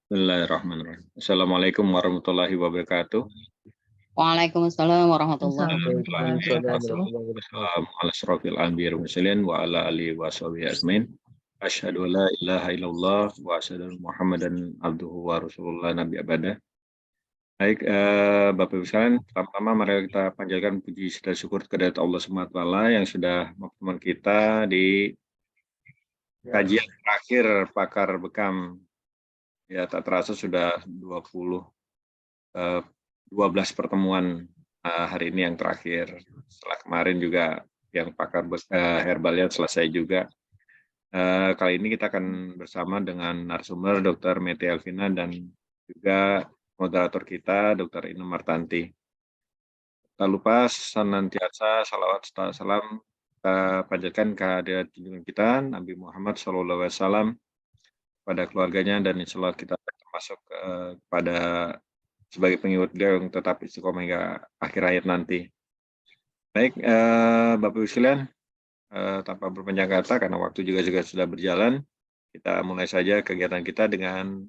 Bismillahirrahmanirrahim. Assalamualaikum warahmatullahi wabarakatuh. Waalaikumsalam warahmatullahi wabarakatuh. Wassalamu ala asrofil anbiya wal mursalin wa ala alihi wa sahbihi ajmain. Asyhadu an la ilaha illallah wa asyhadu anna Muhammadan abduhu wa rasulullah nabi abada. Baik, Bapak Ibu sekalian, pertama mari kita panjatkan puji dan syukur kepada Allah Subhanahu wa taala yang sudah mempertemukan kita di kajian terakhir Pakar Bekam. Ya, tak terasa sudah 12 pertemuan hari ini yang terakhir. Setelah kemarin juga yang pakar herbalnya selesai juga. Kali ini kita akan bersama dengan narasumber Dr. Meti Elvina dan juga moderator kita Dr. Inu Martanti. Tak lupa senantiasa salawat serta salam panjatkan kehadirat junjungan kita Nabi Muhammad SAW pada keluarganya, dan insya Allah kita termasuk kepada sebagai pengikut beliau yang tetap istiqomah hingga akhir hayat nanti. Baik, Bapak Ibu sekalian, tanpa berpanjang kata karena waktu juga sudah berjalan, kita mulai saja kegiatan kita dengan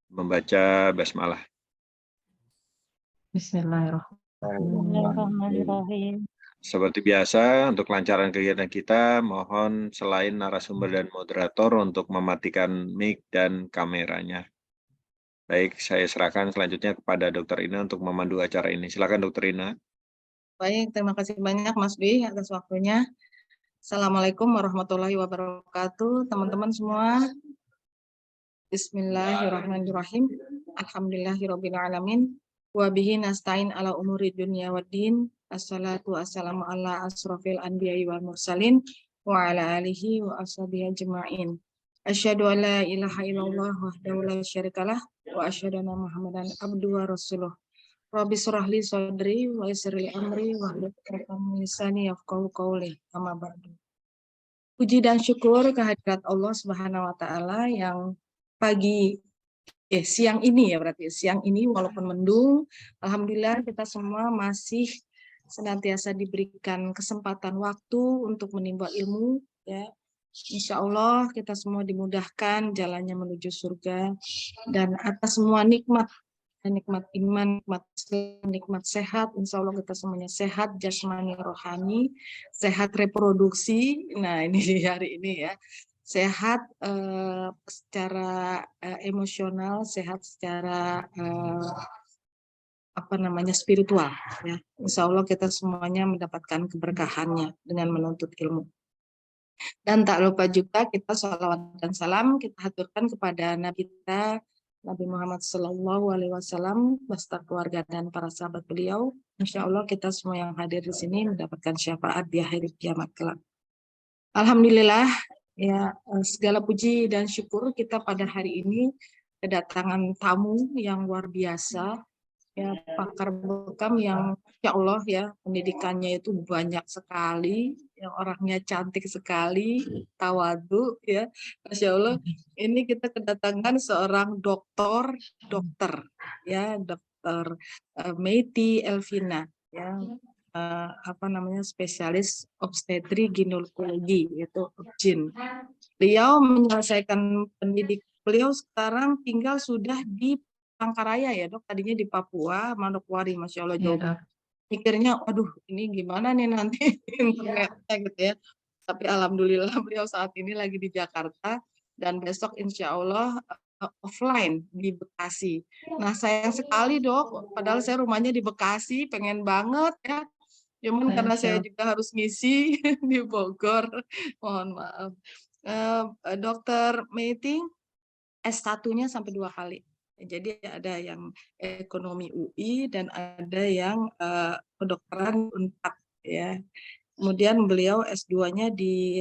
membaca basmalah. Bismillahirrahmanirrahim. Seperti biasa, untuk kelancaran kegiatan kita, mohon selain narasumber dan moderator untuk mematikan mic dan kameranya. Baik, saya serahkan selanjutnya kepada Dr. Ina untuk memandu acara ini. Silakan Dr. Ina. Baik, terima kasih banyak Mas Dwi atas waktunya. Assalamualaikum warahmatullahi wabarakatuh, teman-teman semua. Bismillahirrahmanirrahim. Alhamdulillahirabbil alamin. Wa bihi nasta'in ala umuri dunya waddin. Assalatu wassalamu ala asrofil anbiya'i wal mursalin wa ala alihi wa ashabihi ajma'in. Asyhadu an la ilaha illallah wahdahu la syarikalah wa asyhadu anna Muhammadan abduhu wa rasuluh. Rabbi shrah li sadri wa yassir li amri wahlul 'uqdatam min lisani yafqahu qawli. Amma ba'du. Puji dan syukur kehadirat Allah Subhanahu wa taala yang siang ini ya, berarti siang ini walaupun mendung, alhamdulillah kita semua masih senantiasa diberikan kesempatan waktu untuk menimba ilmu ya. Insya Allah kita semua dimudahkan jalannya menuju surga, dan atas semua nikmat iman, nikmat sehat, insya Allah kita semuanya sehat jasmani rohani, sehat reproduksi. Nah ini di hari ini ya, sehat secara emosional, sehat secara spiritual ya. Insya Allah kita semuanya mendapatkan keberkahannya dengan menuntut ilmu. Dan tak lupa juga kita sholawat dan salam kita haturkan kepada Nabi kita Nabi Muhammad SAW beserta keluarga dan para sahabat beliau. Insya Allah kita semua yang hadir di sini mendapatkan syafaat di akhir kiamat kelak. Alhamdulillah ya, segala puji dan syukur kita pada hari ini kedatangan tamu yang luar biasa ya, pakar bekam yang insya Allah ya pendidikannya itu banyak sekali, yang orangnya cantik sekali, tawadu ya, Masya Allah. Ini kita kedatangan seorang dokter ya, Dr. Meti Elvina ya, spesialis obstetri ginekologi yaitu OBGYN. Beliau menyelesaikan pendidikan beliau sekarang tinggal sudah di Palangkaraya ya dok, tadinya di Papua, Manokwari, Masya Allah jauh. Mikirnya, aduh ini gimana nih nanti internetnya gitu ya. Tapi alhamdulillah beliau saat ini lagi di Jakarta, dan besok insya Allah offline di Bekasi. Nah sayang sekali dok, padahal saya rumahnya di Bekasi, pengen banget ya. Cuman karena saya juga harus ngisi di Bogor, mohon maaf. Dokter Meti S1-nya sampai 2 kali. Jadi ada yang ekonomi UI dan ada yang kedokteran Unpad ya. Kemudian beliau S2-nya di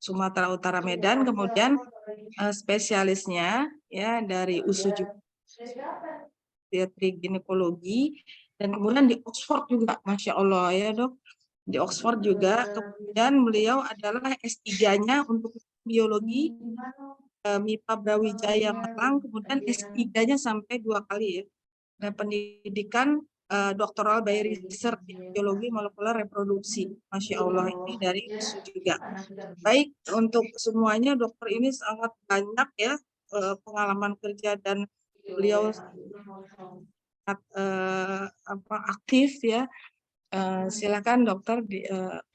Sumatera Utara Medan, kemudian spesialisnya ya dari USU juga ginekologi, dan kemudian di Oxford juga, Masya Allah ya dok, di Oxford juga. Kemudian beliau adalah S3-nya untuk biologi MIPA Brawijaya Malang, kemudian S3-nya sampai 2 kali ya. Nah, pendidikan doktoral by research biologi molekuler reproduksi. Masya Allah, ini dari USU juga. Baik, untuk semuanya dokter ini sangat banyak ya pengalaman kerja dan beliau sangat aktif ya. Silakan dokter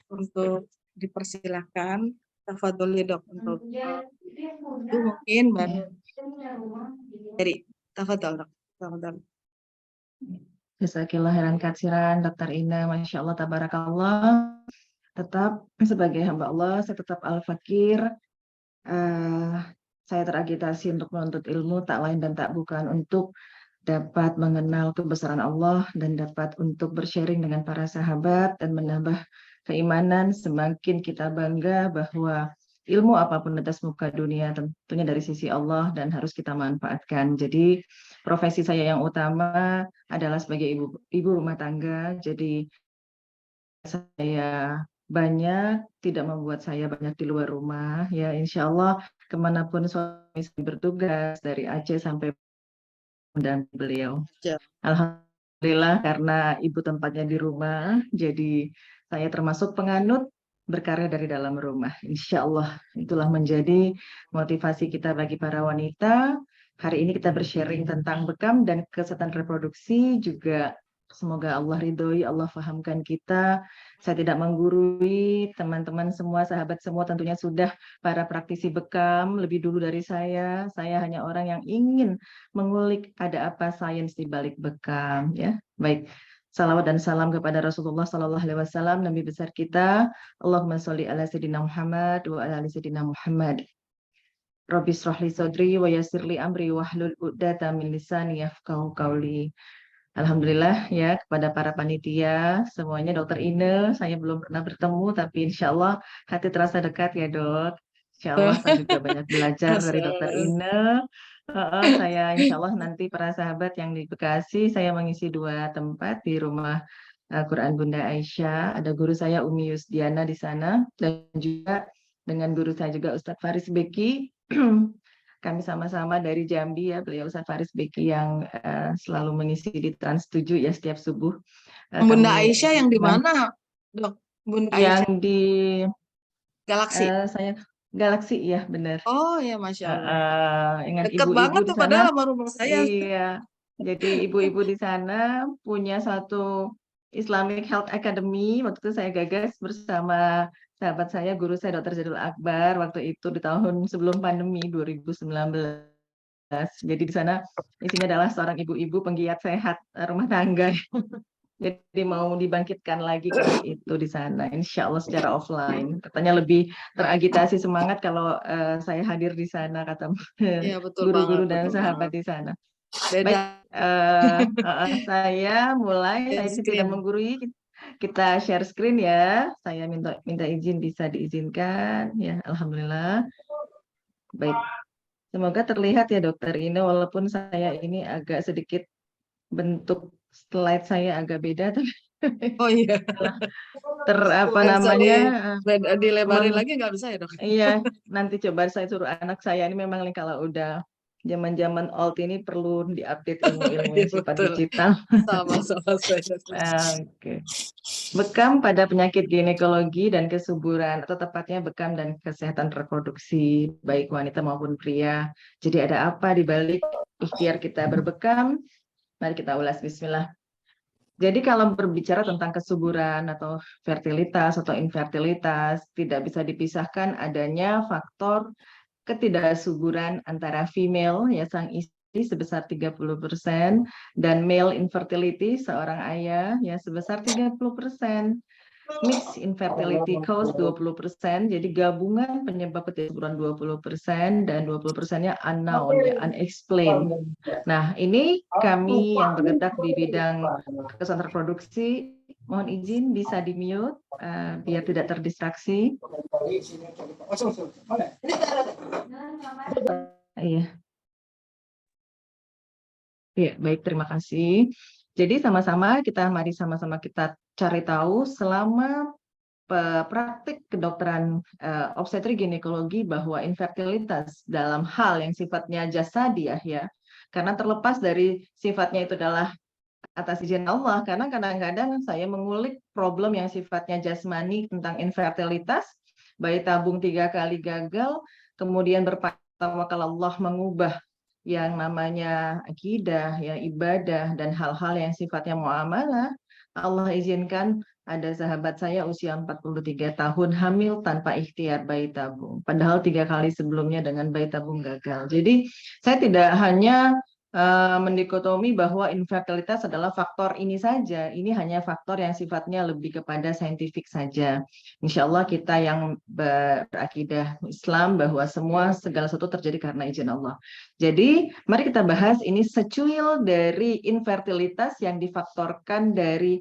untuk dipersilakan. Tafadhol dok untuk itu mungkin dari tafadhol dok. Tafadhol. Jazakillah khairan katsiran, Dr. Ina, Masya Allah, Tabarakallah. Tetap sebagai hamba Allah, saya tetap al-fakir. Saya teragitasi untuk menuntut ilmu, tak lain dan tak bukan untuk dapat mengenal kebesaran Allah dan dapat untuk bersharing dengan para sahabat dan menambah keimanan. Semakin kita bangga bahwa ilmu apapun atas muka dunia tentunya dari sisi Allah dan harus kita manfaatkan. Jadi profesi saya yang utama adalah sebagai ibu rumah tangga. Jadi saya banyak tidak membuat saya banyak di luar rumah. Ya insya Allah kemanapun suami saya bertugas dari Aceh sampai dan beliau. Ya. Alhamdulillah karena ibu tempatnya di rumah, jadi saya termasuk penganut berkarya dari dalam rumah. Insya Allah itulah menjadi motivasi kita bagi para wanita. Hari ini kita bersharing tentang bekam dan kesehatan reproduksi juga. Semoga Allah ridhoi, Allah fahamkan kita. Saya tidak menggurui teman-teman semua, sahabat semua tentunya sudah para praktisi bekam lebih dulu dari saya. Saya hanya orang yang ingin mengulik ada apa sains di balik bekam. Ya, baik. Salawat dan salam kepada Rasulullah Sallallahu Alaihi Wasallam, Nabi besar kita. Allahumma sholli ala Sayyidina Muhammad wa ala ali Sayyidina Muhammad. Rabbi shrah li sadri wa yassir li amri wahlul 'uqdatam min lisani yafqahu qawli. Alhamdulillah ya kepada para panitia semuanya, Dokter Ine saya belum pernah bertemu tapi insya Allah hati terasa dekat ya dok. Insya Allah saya juga banyak belajar dari Dokter Ine. Saya insya Allah nanti para sahabat yang di Bekasi saya mengisi 2 tempat di rumah Quran Bunda Aisyah. Ada guru saya Umi Yusdiana di sana dan juga dengan guru saya juga Ustadz Faris Beki. Kami sama-sama dari Jambi ya, beliau Ustadz Faris Beki yang selalu mengisi di Trans 7 ya setiap subuh. Bunda Aisyah yang di mana, dok? Bunda Yang Aisyah di Galaksi. saya Galaksi ya benar. Oh ya Masya Allah. Ingat Dekat ibu-ibu banget di tuh sana. padahal sama rumah saya. Iya, jadi ibu-ibu di sana punya satu Islamic Health Academy. Waktu itu saya gagas bersama sahabat saya, guru saya Dr. Jadul Akbar waktu itu di tahun sebelum pandemi 2019. Jadi di sana isinya adalah seorang ibu-ibu penggiat sehat rumah tangga. Jadi mau dibangkitkan lagi kali itu di sana, insya Allah secara offline. Katanya lebih teragitasi semangat kalau saya hadir di sana, kata Iya, betul guru-guru banget, dan betul sahabat banget. di sana. Beda. Baik, saya mulai, saya Share tidak screen. menggurui. Kita share screen ya. Saya minta izin bisa diizinkan. Ya, alhamdulillah. Baik. Semoga terlihat ya Dokter Ine, walaupun saya ini agak sedikit bentuk slide saya agak beda tapi Oh iya. apa Nggak bisa namanya dilebarin lagi nggak bisa ya dok? iya nanti coba saya suruh anak saya ini memang nih kalau udah zaman-zaman old ini perlu diupdate ilmu-ilmu yang sifat Betul. digital. Sama-sama saya. Oke. Bekam pada penyakit ginekologi dan kesuburan atau tepatnya bekam dan kesehatan reproduksi baik wanita maupun pria. Jadi ada apa di balik ikhtiar kita berbekam? Mari kita ulas, bismillah. Jadi kalau berbicara tentang kesuburan atau fertilitas atau infertilitas, tidak bisa dipisahkan adanya faktor ketidaksuburan antara female, ya sang istri sebesar 30% dan male infertility, seorang ayah, ya sebesar 30%. Mixed infertility cause 20%, jadi gabungan penyebab ketidaksuburan 20% dan 20%-nya unknown, ya unexplained. Nah, ini kami yang bergerak di bidang kesehatan reproduksi, mohon izin bisa di-mute biar tidak terdistraksi. Iya. Ya, baik, terima kasih. Jadi mari sama-sama kita cari tahu selama praktik kedokteran obstetrik ginekologi bahwa infertilitas dalam hal yang sifatnya jasadiah ya, karena terlepas dari sifatnya itu adalah atas izin Allah, karena kadang-kadang saya mengulik problem yang sifatnya jasmani tentang infertilitas, bayi tabung 3 kali gagal, kemudian bertawakal Allah mengubah yang namanya akidah, ya ibadah, dan hal-hal yang sifatnya muamalah. Allah izinkan ada sahabat saya usia 43 tahun hamil tanpa ikhtiar bayi tabung. Padahal 3 kali sebelumnya dengan bayi tabung gagal. Jadi saya tidak hanya mendikotomi bahwa infertilitas adalah faktor ini saja. Ini hanya faktor yang sifatnya lebih kepada saintifik saja. Insya Allah kita yang berakidah Islam bahwa segala sesuatu terjadi karena izin Allah. Jadi mari kita bahas ini secuil dari infertilitas yang difaktorkan dari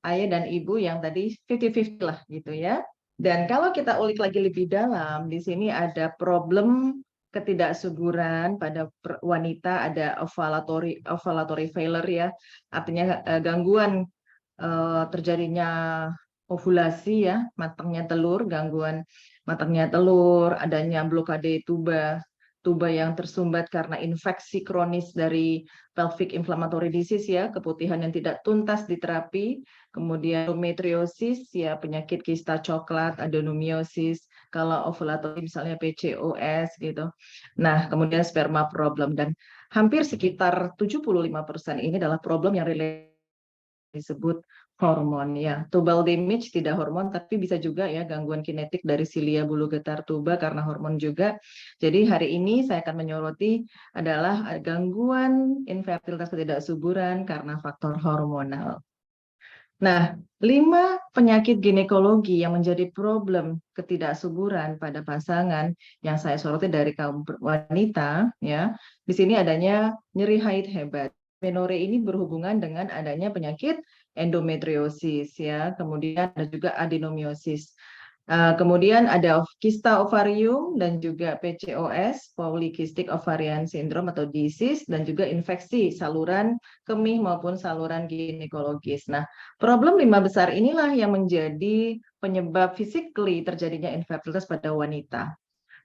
ayah dan ibu yang tadi 50-50 lah gitu ya. Dan kalau kita ulik lagi lebih dalam, di sini ada problem ketidaksuburan pada wanita, ada ovulatory failure ya, artinya gangguan terjadinya ovulasi ya, matangnya telur, gangguan matangnya telur, adanya blokade tuba yang tersumbat karena infeksi kronis dari pelvic inflammatory disease ya, keputihan yang tidak tuntas di terapi, kemudian endometriosis ya, penyakit kista coklat, adenomiosis, kalau ovulatory misalnya PCOS gitu. Nah, kemudian sperma problem, dan hampir sekitar 75% ini adalah problem yang disebut hormon ya. Tubal damage tidak hormon, tapi bisa juga ya gangguan kinetik dari silia bulu getar tuba karena hormon juga. Jadi hari ini saya akan menyoroti adalah gangguan infertilitas ketidaksuburan karena faktor hormonal. Nah, 5 penyakit ginekologi yang menjadi problem ketidaksuburan pada pasangan yang saya soroti dari kaum wanita ya. Di sini adanya nyeri haid hebat. Menore ini berhubungan dengan adanya penyakit endometriosis ya, kemudian ada juga adenomiosis. Kemudian ada kista ovarium dan juga PCOS, polycystic ovarian syndrome atau disease, dan juga infeksi saluran kemih maupun saluran ginekologis. Nah, problem 5 besar inilah yang menjadi penyebab physically terjadinya infertilitas pada wanita.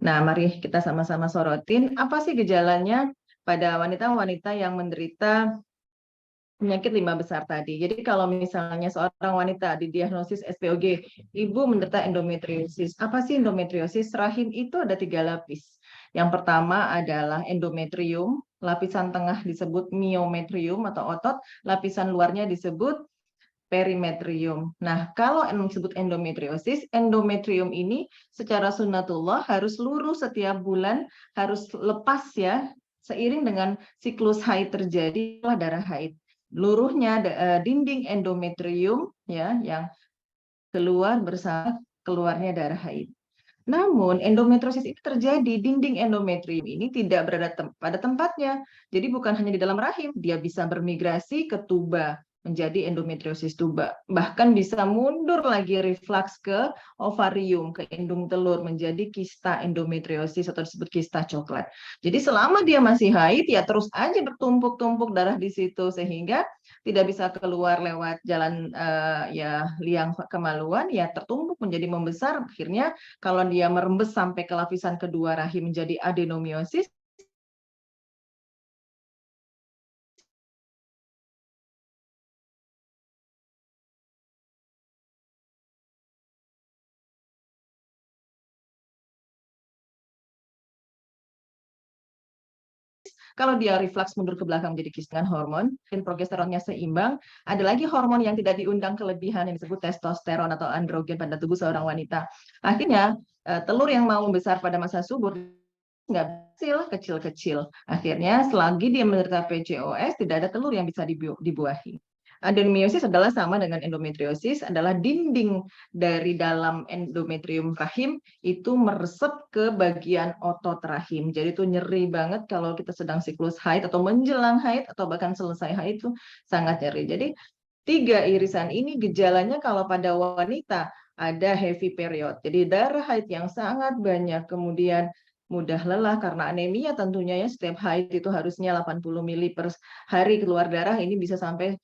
Nah, mari kita sama-sama sorotin apa sih gejalanya pada wanita-wanita yang menderita penyakit 5 besar tadi. Jadi kalau misalnya seorang wanita didiagnosis SPOG, ibu menderita endometriosis. Apa sih endometriosis? Rahim itu ada 3 lapis. Yang pertama adalah endometrium, lapisan tengah disebut myometrium atau otot, lapisan luarnya disebut perimetrium. Nah, kalau disebut endometriosis, endometrium ini secara sunnatullah harus lurus setiap bulan, harus lepas ya, seiring dengan siklus haid terjadi darah haid. Luruhnya dinding endometrium ya yang keluar bersama keluarnya darah haid. Namun endometriosis itu terjadi, dinding endometrium ini tidak berada pada tempatnya. Jadi bukan hanya di dalam rahim, dia bisa bermigrasi ke tuba, menjadi endometriosis tuba. Bahkan bisa mundur lagi reflux ke ovarium, ke indung telur, menjadi kista endometriosis atau disebut kista coklat. Jadi selama dia masih haid, ya terus aja bertumpuk-tumpuk darah di situ, sehingga tidak bisa keluar lewat jalan ya liang kemaluan, ya tertumpuk menjadi membesar. Akhirnya kalau dia merembes sampai ke lapisan kedua rahim menjadi adenomiosis, kalau dia reflux mundur ke belakang menjadi kista hormon, dan progesteronnya seimbang, ada lagi hormon yang tidak diundang kelebihan yang disebut testosteron atau androgen pada tubuh seorang wanita. Akhirnya telur yang mau membesar pada masa subur nggak berhasil, kecil-kecil. Akhirnya selagi dia menderita PCOS, tidak ada telur yang bisa dibuahi. Adenomiosis adalah sama dengan endometriosis, adalah dinding dari dalam endometrium rahim itu meresep ke bagian otot rahim. Jadi itu nyeri banget kalau kita sedang siklus haid atau menjelang haid atau bahkan selesai haid itu sangat nyeri. Jadi 3 irisan ini gejalanya kalau pada wanita ada heavy period. Jadi darah haid yang sangat banyak, kemudian mudah lelah karena anemia tentunya ya, setiap haid itu harusnya 80 mili per hari keluar darah, ini bisa sampai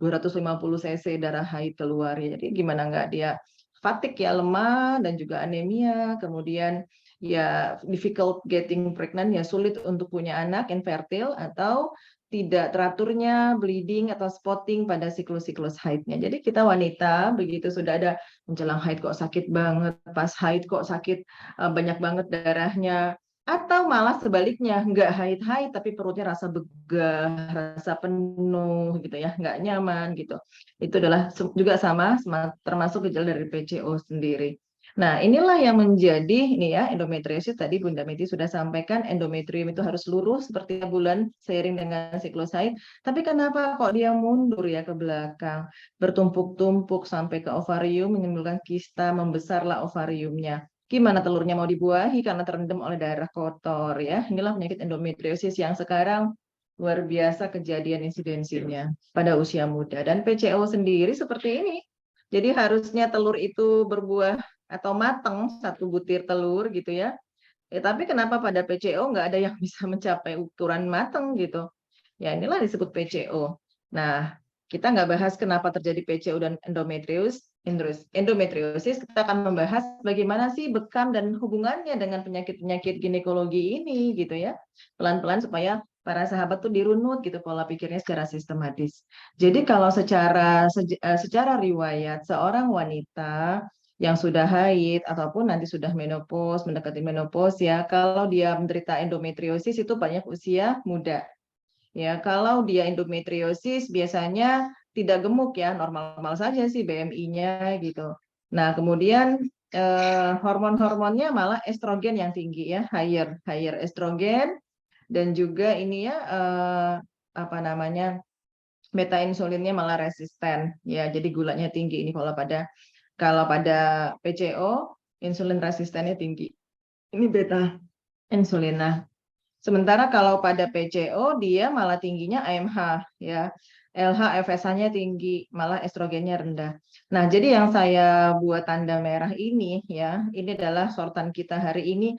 250 cc darah haid keluar ya. Jadi gimana nggak dia fatigue ya, lemah dan juga anemia, kemudian ya difficult getting pregnant ya, sulit untuk punya anak, infertil, atau tidak teraturnya bleeding atau spotting pada siklus-siklus haidnya. Jadi kita wanita begitu sudah ada menjelang haid kok sakit banget, pas haid kok sakit banyak banget darahnya, atau malah sebaliknya nggak haid-haid tapi perutnya rasa begah, rasa penuh gitu ya, nggak nyaman gitu. Itu adalah juga sama termasuk gejala dari PCO sendiri. Nah, inilah yang menjadi ini ya, endometriosis tadi Bunda Meti sudah sampaikan, endometrium itu harus lurus seperti bulan seiring dengan siklus haid. Tapi kenapa kok dia mundur ya ke belakang, bertumpuk-tumpuk sampai ke ovarium, menimbulkan kista, membesarlah ovariumnya. Gimana telurnya mau dibuahi karena terendam oleh darah kotor ya. Inilah penyakit endometriosis yang sekarang luar biasa kejadian insidensinya pada usia muda. Dan PCO sendiri seperti ini. Jadi harusnya telur itu berbuah atau matang, satu butir telur gitu ya. Tapi kenapa pada PCO nggak ada yang bisa mencapai ukuran matang gitu. Ya inilah disebut PCO. Nah, kita nggak bahas kenapa terjadi PCO dan endometriosis. Kita akan membahas bagaimana sih bekam dan hubungannya dengan penyakit-penyakit ginekologi ini gitu ya. Pelan-pelan supaya para sahabat tuh dirunut gitu pola pikirnya secara sistematis. Jadi kalau secara riwayat seorang wanita yang sudah haid ataupun nanti sudah menopause, mendekati menopause ya, kalau dia menderita endometriosis itu banyak usia muda. Ya, kalau dia endometriosis biasanya tidak gemuk ya, normal-normal saja sih BMI-nya gitu. Nah, kemudian hormon-hormonnya malah estrogen yang tinggi ya, higher estrogen, dan juga ini ya apa namanya, beta insulinnya malah resisten ya, jadi gulanya tinggi. Ini kalau pada PCO insulin resistennya tinggi. Ini beta insulin. Nah, sementara kalau pada PCO dia malah tingginya AMH ya. LH FSH-nya tinggi, malah estrogennya rendah. Nah, jadi yang saya buat tanda merah ini ya, ini adalah sorotan kita hari ini.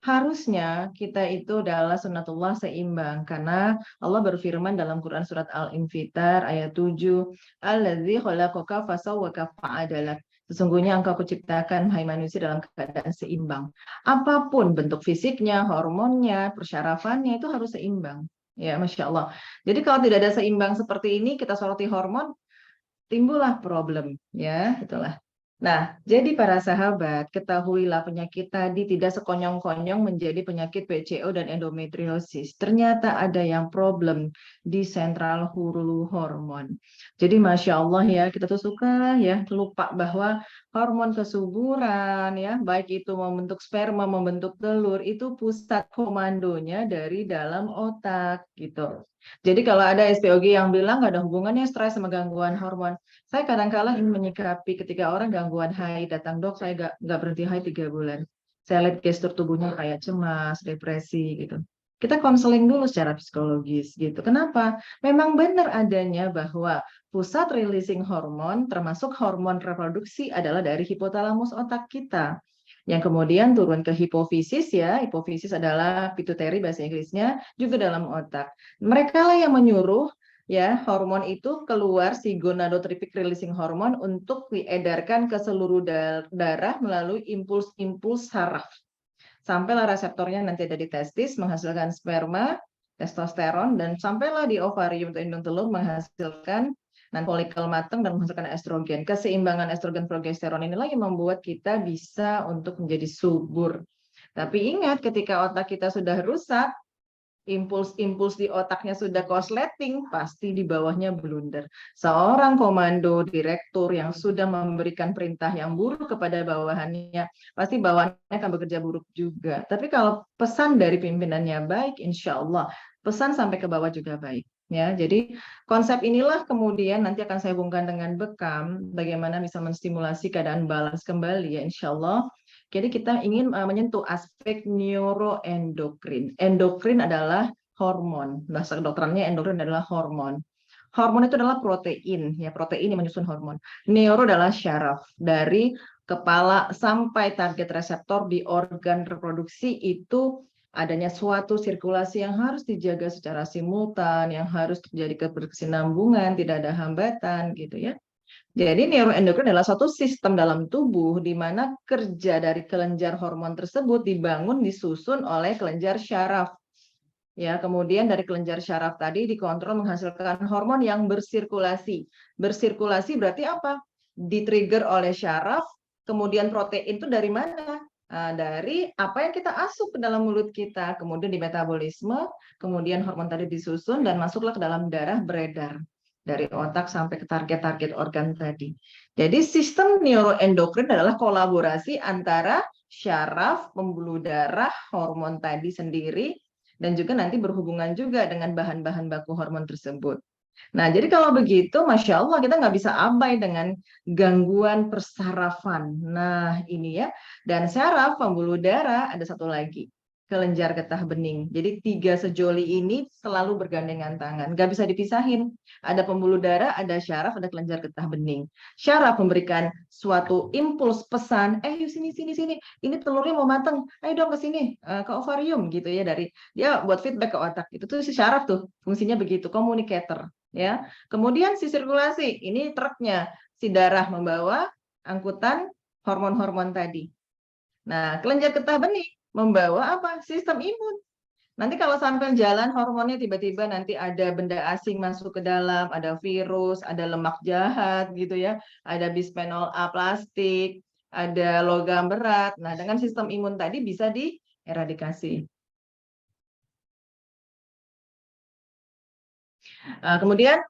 Harusnya kita itu adalah sunnatullah seimbang, karena Allah berfirman dalam Quran surat Al-Infitar ayat 7, Alladzi khalaqaka fasawwaka fa'adalak. Sesungguhnya engkau kuciptakan, hai manusia, dalam keadaan seimbang. Apapun bentuk fisiknya, hormonnya, persyarafannya itu harus seimbang. Ya, Masya Allah. Jadi kalau tidak ada seimbang seperti ini, kita soroti hormon, timbullah problem. Ya, itulah. Nah, jadi para sahabat, ketahuilah penyakit tadi tidak sekonyong-konyong menjadi penyakit PCO dan endometriosis. Ternyata ada yang problem di sentral hulu hormon. Jadi Masya Allah ya, kita tuh suka ya lupa bahwa hormon kesuburan ya, baik itu membentuk sperma, membentuk telur, itu pusat komandonya dari dalam otak gitu. Jadi kalau ada SPOG yang bilang nggak ada hubungannya stres sama gangguan hormon, saya kadang-kala ingin menyikapi ketika orang gangguan haid datang, dok saya nggak berhenti haid 3 bulan. Saya lihat gestur tubuhnya kayak cemas, depresi gitu. Kita konseling dulu secara psikologis gitu. Kenapa? Memang benar adanya bahwa pusat releasing hormon termasuk hormon reproduksi adalah dari hipotalamus otak kita. Yang kemudian turun ke hipofisis ya, hipofisis adalah pituitary bahasa Inggrisnya, juga dalam otak. Mereka lah yang menyuruh ya hormon itu keluar, si gonadotrophic releasing hormone, untuk diedarkan ke seluruh darah melalui impuls-impuls saraf. Sampailah reseptornya nanti ada di testis menghasilkan sperma, testosteron, dan sampailah di ovarium atau indung telur menghasilkan folikel matang dan menghasilkan estrogen. Keseimbangan estrogen progesteron inilah yang membuat kita bisa untuk menjadi subur. Tapi ingat, ketika otak kita sudah rusak, impuls-impuls di otaknya sudah korsleting, pasti di bawahnya blunder. Seorang komando direktur yang sudah memberikan perintah yang buruk kepada bawahannya, pasti bawahannya akan bekerja buruk juga. Tapi kalau pesan dari pimpinannya baik, insya Allah pesan sampai ke bawah juga baik. Ya, jadi konsep inilah kemudian nanti akan saya hubungkan dengan bekam, bagaimana bisa menstimulasi keadaan balance kembali ya, insya Allah. Jadi kita ingin menyentuh aspek neuroendokrin. Endokrin adalah hormon. Bahasa kedokterannya endokrin adalah hormon. Hormon itu adalah protein, ya, protein yang menyusun hormon. Neuro adalah syaraf, dari kepala sampai target reseptor di organ reproduksi itu adanya suatu sirkulasi yang harus dijaga secara simultan, yang harus terjadi keberkesinambungan, tidak ada hambatan gitu ya. Jadi neuroendokrin adalah suatu sistem dalam tubuh di mana kerja dari kelenjar hormon tersebut dibangun, disusun oleh kelenjar syaraf. Ya, kemudian dari kelenjar syaraf tadi dikontrol menghasilkan hormon yang bersirkulasi. Bersirkulasi berarti apa? Di-trigger oleh syaraf, kemudian protein itu dari mana? Nah, dari apa yang kita asup ke dalam mulut kita, kemudian di metabolisme, kemudian hormon tadi disusun dan masuklah ke dalam darah, beredar dari otak sampai ke target-target organ tadi. Jadi sistem neuroendokrin adalah kolaborasi antara syaraf, pembuluh darah, hormon tadi sendiri, dan juga nanti berhubungan juga dengan bahan-bahan baku hormon tersebut. Nah, jadi kalau begitu, Masya Allah, kita nggak bisa abai dengan gangguan persarafan. Nah, ini ya. Dan saraf pembuluh darah ada satu lagi, kelenjar getah bening. Jadi 3 sejoli ini selalu bergandengan tangan, nggak bisa dipisahin. Ada pembuluh darah, ada syaraf, ada kelenjar getah bening. Syaraf memberikan suatu impuls pesan, yuk sini, sini, sini. Ini telurnya mau matang, ayo dong ke sini, ke ovarium gitu ya. Dari dia buat feedback ke otak. Itu tuh si syaraf tuh, fungsinya begitu, communicator. Ya, kemudian si sirkulasi, ini truknya, si darah membawa angkutan hormon-hormon tadi. Nah, kelenjar getah bening membawa apa? Sistem imun. Nanti kalau sampai jalan hormonnya tiba-tiba nanti ada benda asing masuk ke dalam, ada virus, ada lemak jahat gitu ya, ada bisphenol A plastik, ada logam berat. Nah, dengan sistem imun tadi bisa dieradikasi. Kemudian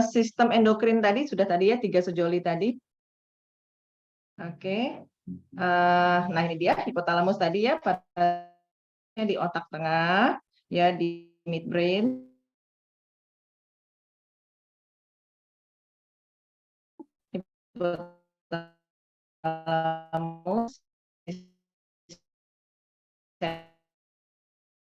sistem endokrin tadi sudah tadi ya 3 sejoli tadi. Oke. Nah ini dia hipotalamus tadi ya, pada di otak tengah ya, di midbrain. Hipotalamus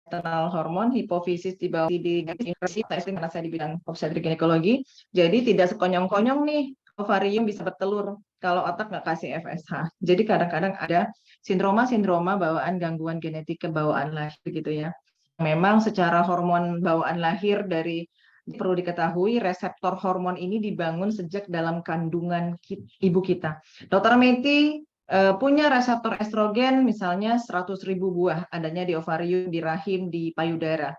internal hormon, hipofisis di bawah di karena saya di bidang obstetrik ginekologi. Jadi tidak sekonyong-konyong nih ovarium bisa bertelur kalau otak nggak kasih FSH. Jadi kadang-kadang ada sindroma-sindroma bawaan gangguan genetik kebawaan lahir gitu ya. Memang secara hormon bawaan lahir dari perlu diketahui reseptor hormon ini dibangun sejak dalam kandungan ibu kita. Dr. Meti punya reseptor estrogen misalnya 100.000 buah adanya di ovarium, di rahim, di payudara.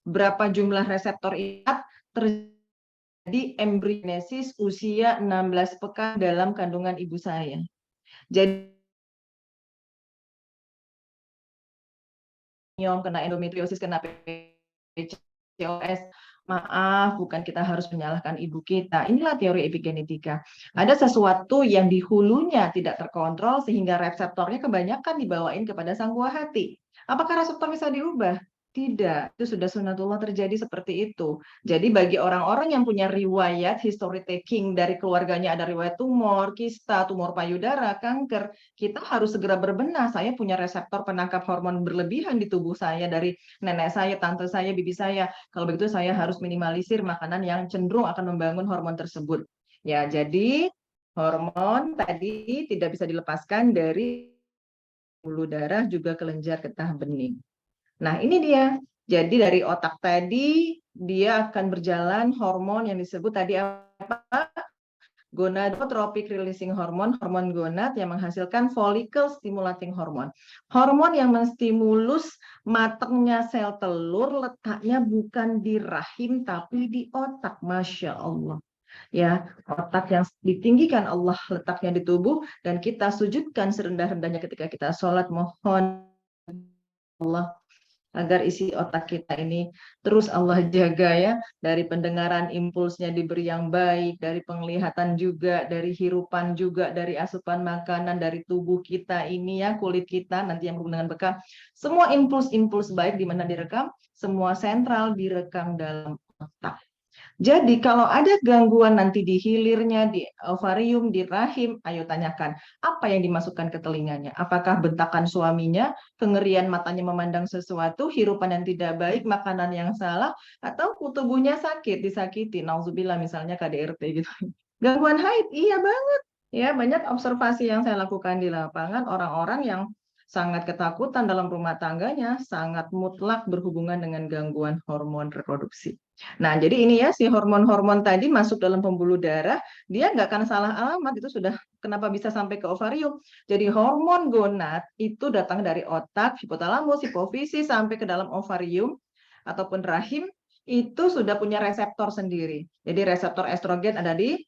Berapa jumlah reseptor ini terjadi embriogenesis usia 16 pekan dalam kandungan ibu saya. Jadi kena endometriosis, kena PCOS, maaf, bukan kita harus menyalahkan ibu kita. Inilah teori epigenetika. Ada sesuatu yang di hulunya tidak terkontrol sehingga reseptornya kebanyakan dibawain kepada sang buah hati. Apakah reseptor bisa diubah? Tidak, itu sudah sunatullah terjadi seperti itu. Jadi bagi orang-orang yang punya riwayat history taking dari keluarganya ada riwayat tumor, kista, tumor payudara, kanker, kita harus segera berbenah. Saya punya reseptor penangkap hormon berlebihan di tubuh saya dari nenek saya, tante saya, bibi saya. Kalau begitu saya harus minimalisir makanan yang cenderung akan membangun hormon tersebut. Ya, jadi hormon tadi tidak bisa dilepaskan dari pembuluh darah juga kelenjar getah bening. Nah, ini dia. Jadi dari otak tadi dia akan berjalan hormon yang disebut tadi apa? Gonadotropic releasing hormone, hormon gonad yang menghasilkan follicle stimulating hormone. Hormon yang menstimulus matangnya sel telur, letaknya bukan di rahim tapi di otak. Masya Allah. Ya, otak yang ditinggikan Allah letaknya di tubuh dan kita sujudkan serendah-rendahnya ketika kita sholat, mohon Allah agar isi otak kita ini terus Allah jaga ya, dari pendengaran impulsnya diberi yang baik, dari penglihatan juga, dari hirupan juga, dari asupan makanan, dari tubuh kita ini ya, kulit kita nanti yang berhubungan dengan bekam, semua impuls-impuls baik di mana direkam, semua sentral direkam dalam otak. Jadi kalau ada gangguan nanti di hilirnya, di ovarium, di rahim, ayo tanyakan apa yang dimasukkan ke telinganya. Apakah bentakan suaminya, kengerian matanya memandang sesuatu, hirupan yang tidak baik, makanan yang salah, atau tubuhnya sakit, disakiti, nauzubillah misalnya KDRT gitu. Gangguan haid, iya banget. Ya, banyak observasi yang saya lakukan di lapangan, orang-orang yang sangat ketakutan dalam rumah tangganya, sangat mutlak berhubungan dengan gangguan hormon reproduksi. Nah, jadi ini ya, si hormon-hormon tadi masuk dalam pembuluh darah, dia nggak akan salah alamat, itu sudah kenapa bisa sampai ke ovarium. Jadi hormon gonad itu datang dari otak, hipotalamus, hipofisis, sampai ke dalam ovarium ataupun rahim, itu sudah punya reseptor sendiri. Jadi reseptor estrogen ada di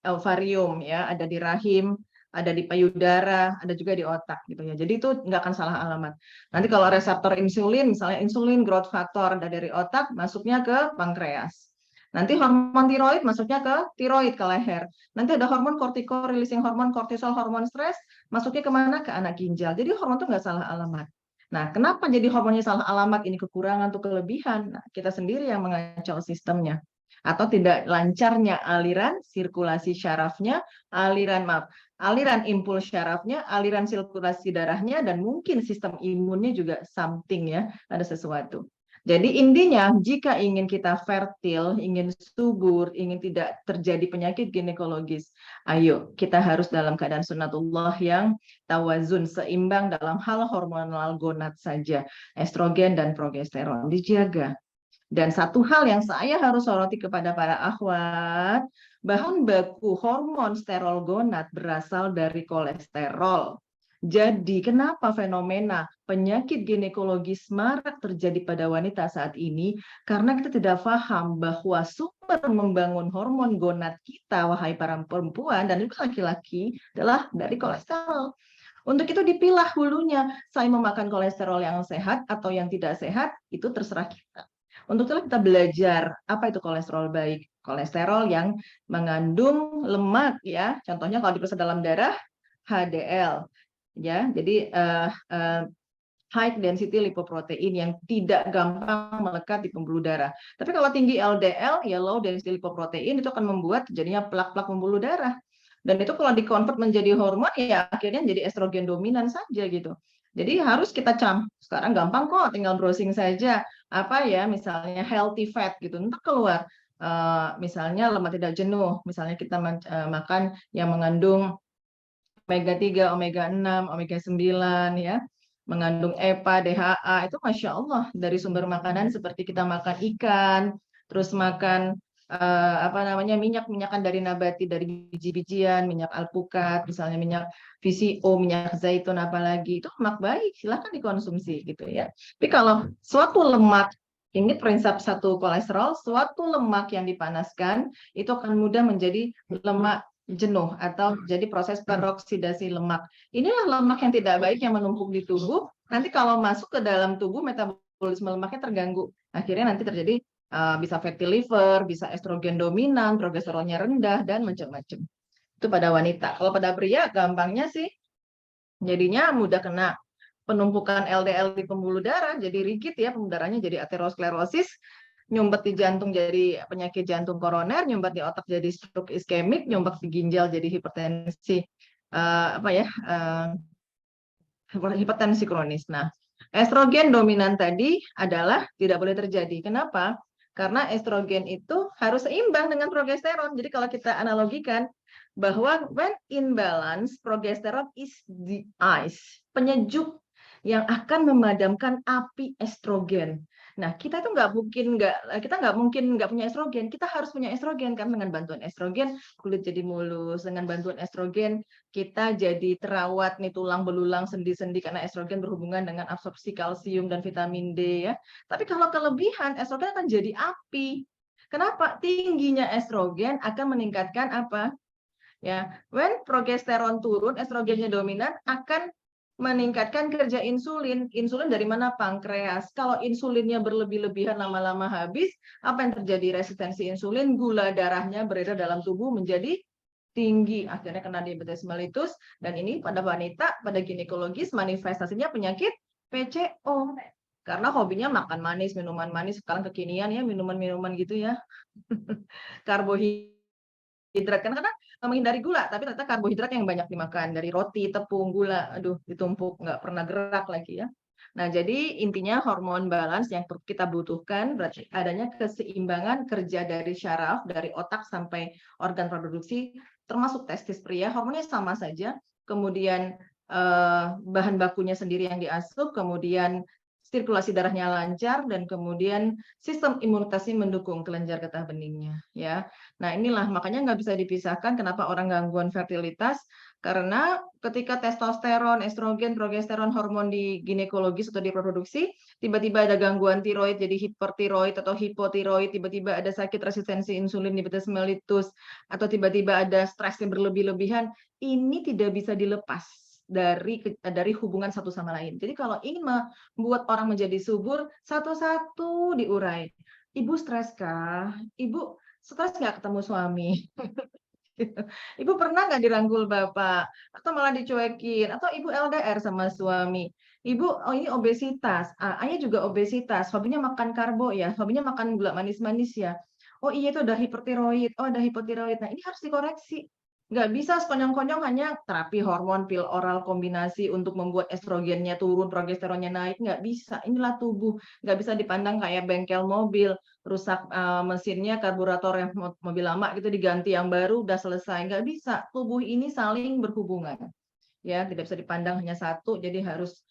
ovarium, ya, ada di rahim, ada di payudara, ada juga di otak gitu ya. Jadi itu nggak akan salah alamat. Nanti kalau reseptor insulin, misalnya insulin growth factor dari otak masuknya ke pankreas. Nanti hormon tiroid masuknya ke tiroid, ke leher. Nanti ada hormon cortical releasing hormon, kortisol, hormon stres, masuknya kemana? Ke anak ginjal. Jadi hormon itu nggak salah alamat. Nah, kenapa jadi hormonnya salah alamat? Ini kekurangan atau kelebihan? Nah, kita sendiri yang mengacau sistemnya. Atau tidak lancarnya aliran sirkulasi syarafnya, aliran impuls syarafnya, aliran sirkulasi darahnya, dan mungkin sistem imunnya juga something ya, ada sesuatu. Jadi intinya, jika ingin kita fertil, ingin subur, ingin tidak terjadi penyakit ginekologis, ayo kita harus dalam keadaan sunnatullah yang tawazun, seimbang dalam hal hormonal gonad saja, estrogen dan progesteron dijaga. Dan satu hal yang saya harus soroti kepada para akhwat, bahan baku hormon sterol gonad berasal dari kolesterol. Jadi kenapa fenomena penyakit ginekologis marak terjadi pada wanita saat ini? Karena kita tidak paham bahwa sumber membangun hormon gonad kita, wahai para perempuan dan juga laki-laki, adalah dari kolesterol. Untuk itu dipilah hulunya, saya memakan kolesterol yang sehat atau yang tidak sehat, itu terserah kita. Untuk itu kita belajar apa itu kolesterol baik. Kolesterol yang mengandung lemak ya. Contohnya kalau diperiksa dalam darah HDL ya. Jadi high density lipoprotein yang tidak gampang melekat di pembuluh darah. Tapi kalau tinggi LDL ya low density lipoprotein itu akan membuat jadinya plak-plak pembuluh darah. Dan itu kalau dikonvert menjadi hormon ya akhirnya jadi estrogen dominan saja gitu. Jadi harus kita sekarang gampang kok, tinggal browsing saja apa ya, misalnya healthy fat gitu, ntar keluar misalnya lemak tidak jenuh, misalnya kita makan yang mengandung omega 3, omega 6, omega 9 ya, mengandung EPA, DHA, itu Masya Allah dari sumber makanan seperti kita makan ikan, terus makan minyak-minyakan dari nabati, dari biji-bijian, minyak alpukat, misalnya minyak VCO, minyak zaitun, apalagi itu lemak baik, silahkan dikonsumsi gitu ya. Tapi kalau suatu lemak, ini prinsip satu kolesterol, suatu lemak yang dipanaskan itu akan mudah menjadi lemak jenuh atau jadi proses peroksidasi lemak. Inilah lemak yang tidak baik yang menumpuk di tubuh. Nanti kalau masuk ke dalam tubuh metabolisme lemaknya terganggu. Akhirnya nanti terjadi bisa fatty liver, bisa estrogen dominan, progesteronnya rendah, dan macam-macam. Itu pada wanita. Kalau pada pria, gampangnya sih jadinya mudah kena penumpukan LDL di pembuluh darah, jadi rigid ya, pembuluh darahnya jadi aterosklerosis, nyumbat di jantung jadi penyakit jantung koroner, nyumbat di otak jadi stroke iskemik, nyumbat di ginjal jadi hipertensi hipertensi kronis. Nah, estrogen dominan tadi adalah tidak boleh terjadi. Kenapa? Karena estrogen itu harus seimbang dengan progesteron. Jadi kalau kita analogikan bahwa when in balance, progesteron is the ice, penyejuk yang akan memadamkan api estrogen. Nah, kita itu nggak mungkin nggak punya estrogen. Kita harus punya estrogen karena dengan bantuan estrogen kulit jadi mulus, dengan bantuan estrogen kita jadi terawat nih tulang belulang, sendi-sendi karena estrogen berhubungan dengan absorpsi kalsium dan vitamin D ya. Tapi kalau kelebihan estrogen akan jadi api. Kenapa? Tingginya estrogen akan meningkatkan apa? Ya, when progesteron turun, estrogennya dominan akan meningkatkan kerja insulin. Insulin dari mana? Pankreas. Kalau insulinnya berlebih-lebihan lama-lama habis, apa yang terjadi? Resistensi insulin, gula darahnya beredar dalam tubuh menjadi tinggi. Akhirnya kena diabetes mellitus. Dan ini pada wanita, pada ginekologis, manifestasinya penyakit PCO. Karena hobinya makan manis, minuman manis. Sekarang kekinian ya, minuman-minuman gitu ya. Karbohidrat. Karena menghindari gula, tapi ternyata karbohidrat yang banyak dimakan dari roti, tepung, gula, aduh ditumpuk nggak pernah gerak lagi ya. Nah jadi intinya hormon balance yang kita butuhkan berarti adanya keseimbangan kerja dari syaraf, dari otak sampai organ reproduksi, termasuk testis pria, hormonnya sama saja. Kemudian bahan bakunya sendiri yang diasup, kemudian sirkulasi darahnya lancar, dan kemudian sistem imunitasnya mendukung kelenjar getah beningnya. Ya, nah inilah makanya nggak bisa dipisahkan kenapa orang gangguan fertilitas, karena ketika testosteron, estrogen, progesteron, hormon di ginekologis atau di reproduksi, tiba-tiba ada gangguan tiroid jadi hipertiroid atau hipotiroid, tiba-tiba ada sakit resistensi insulin, diabetes mellitus, atau tiba-tiba ada stres yang berlebih-lebihan, ini tidak bisa dilepas dari hubungan satu sama lain. Jadi kalau ingin membuat orang menjadi subur, satu-satu diurai. Ibu stres kah? Ibu stres nggak ketemu suami? Ibu pernah nggak dirangkul bapak? Atau malah dicuekin? Atau ibu LDR sama suami? Ibu, oh ini obesitas. Ayah juga obesitas. Hobinya makan karbo ya. Hobinya makan gula manis-manis ya. Oh iya itu ada hipertiroid. Oh ada hipotiroid. Nah ini harus dikoreksi. Nggak bisa sekonyong-konyong hanya terapi hormon, pil oral kombinasi untuk membuat estrogennya turun, progesteronnya naik. Nggak bisa. Inilah tubuh. Nggak bisa dipandang kayak bengkel mobil. Rusak mesinnya, karburator yang mobil lama gitu diganti yang baru, udah selesai. Nggak bisa. Tubuh ini saling berhubungan. Ya, tidak bisa dipandang hanya satu, jadi harus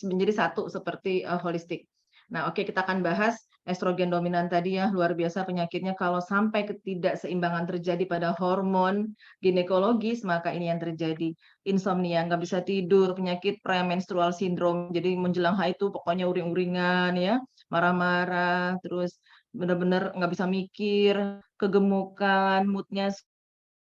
menjadi satu seperti holistik. Nah, oke, kita akan bahas estrogen dominan tadi ya, luar biasa penyakitnya. Kalau sampai ketidakseimbangan terjadi pada hormon ginekologis, maka ini yang terjadi. Insomnia, nggak bisa tidur, penyakit premenstrual syndrome, jadi menjelang haid itu pokoknya uring-uringan ya, marah-marah, terus benar-benar nggak bisa mikir, kegemukan,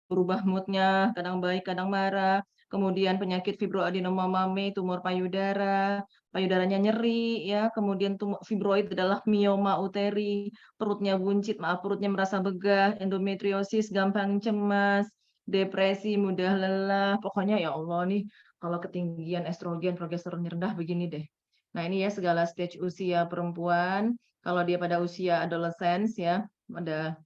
berubah moodnya, kadang baik, kadang marah. Kemudian penyakit fibroadenoma mame, tumor payudara, payudaranya nyeri, ya. Kemudian fibroid adalah mioma uteri, perutnya buncit, perutnya merasa begah, endometriosis, gampang cemas, depresi, mudah lelah. Pokoknya ya Allah nih, kalau ketinggian estrogen, progesteron rendah begini deh. Nah ini ya segala stage usia perempuan. Kalau dia pada usia adolescence ya, ada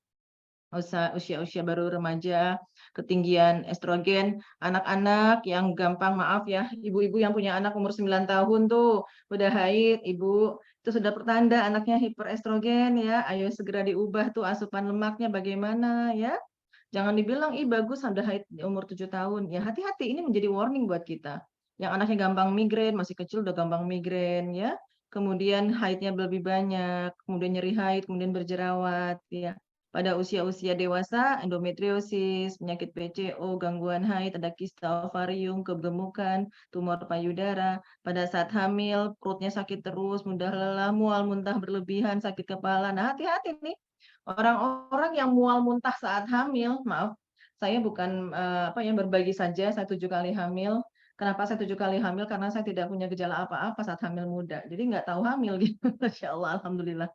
usia-usia baru remaja, ketinggian estrogen, anak-anak yang gampang, maaf ya, ibu-ibu yang punya anak umur 9 tahun tuh, udah haid, ibu, itu sudah pertanda anaknya hiperestrogen ya, ayo segera diubah tuh asupan lemaknya bagaimana ya. Jangan dibilang, ih bagus udah haid di umur 7 tahun. Ya hati-hati, ini menjadi warning buat kita. Yang anaknya gampang migrain, masih kecil udah gampang migrain ya. Kemudian haidnya lebih banyak, kemudian nyeri haid, kemudian berjerawat ya. Pada usia-usia dewasa, endometriosis, penyakit PCO, gangguan haid, ada kista ovarium, kegemukan, tumor payudara. Pada saat hamil, perutnya sakit terus, mudah lelah, mual, muntah berlebihan, sakit kepala. Nah, hati-hati nih. Orang-orang yang mual muntah saat hamil, maaf, saya bukan berbagi saja, saya 7 kali hamil. Kenapa saya 7 kali hamil? Karena saya tidak punya gejala apa-apa saat hamil muda. Jadi nggak tahu hamil gitu. Masya Allah, Alhamdulillah.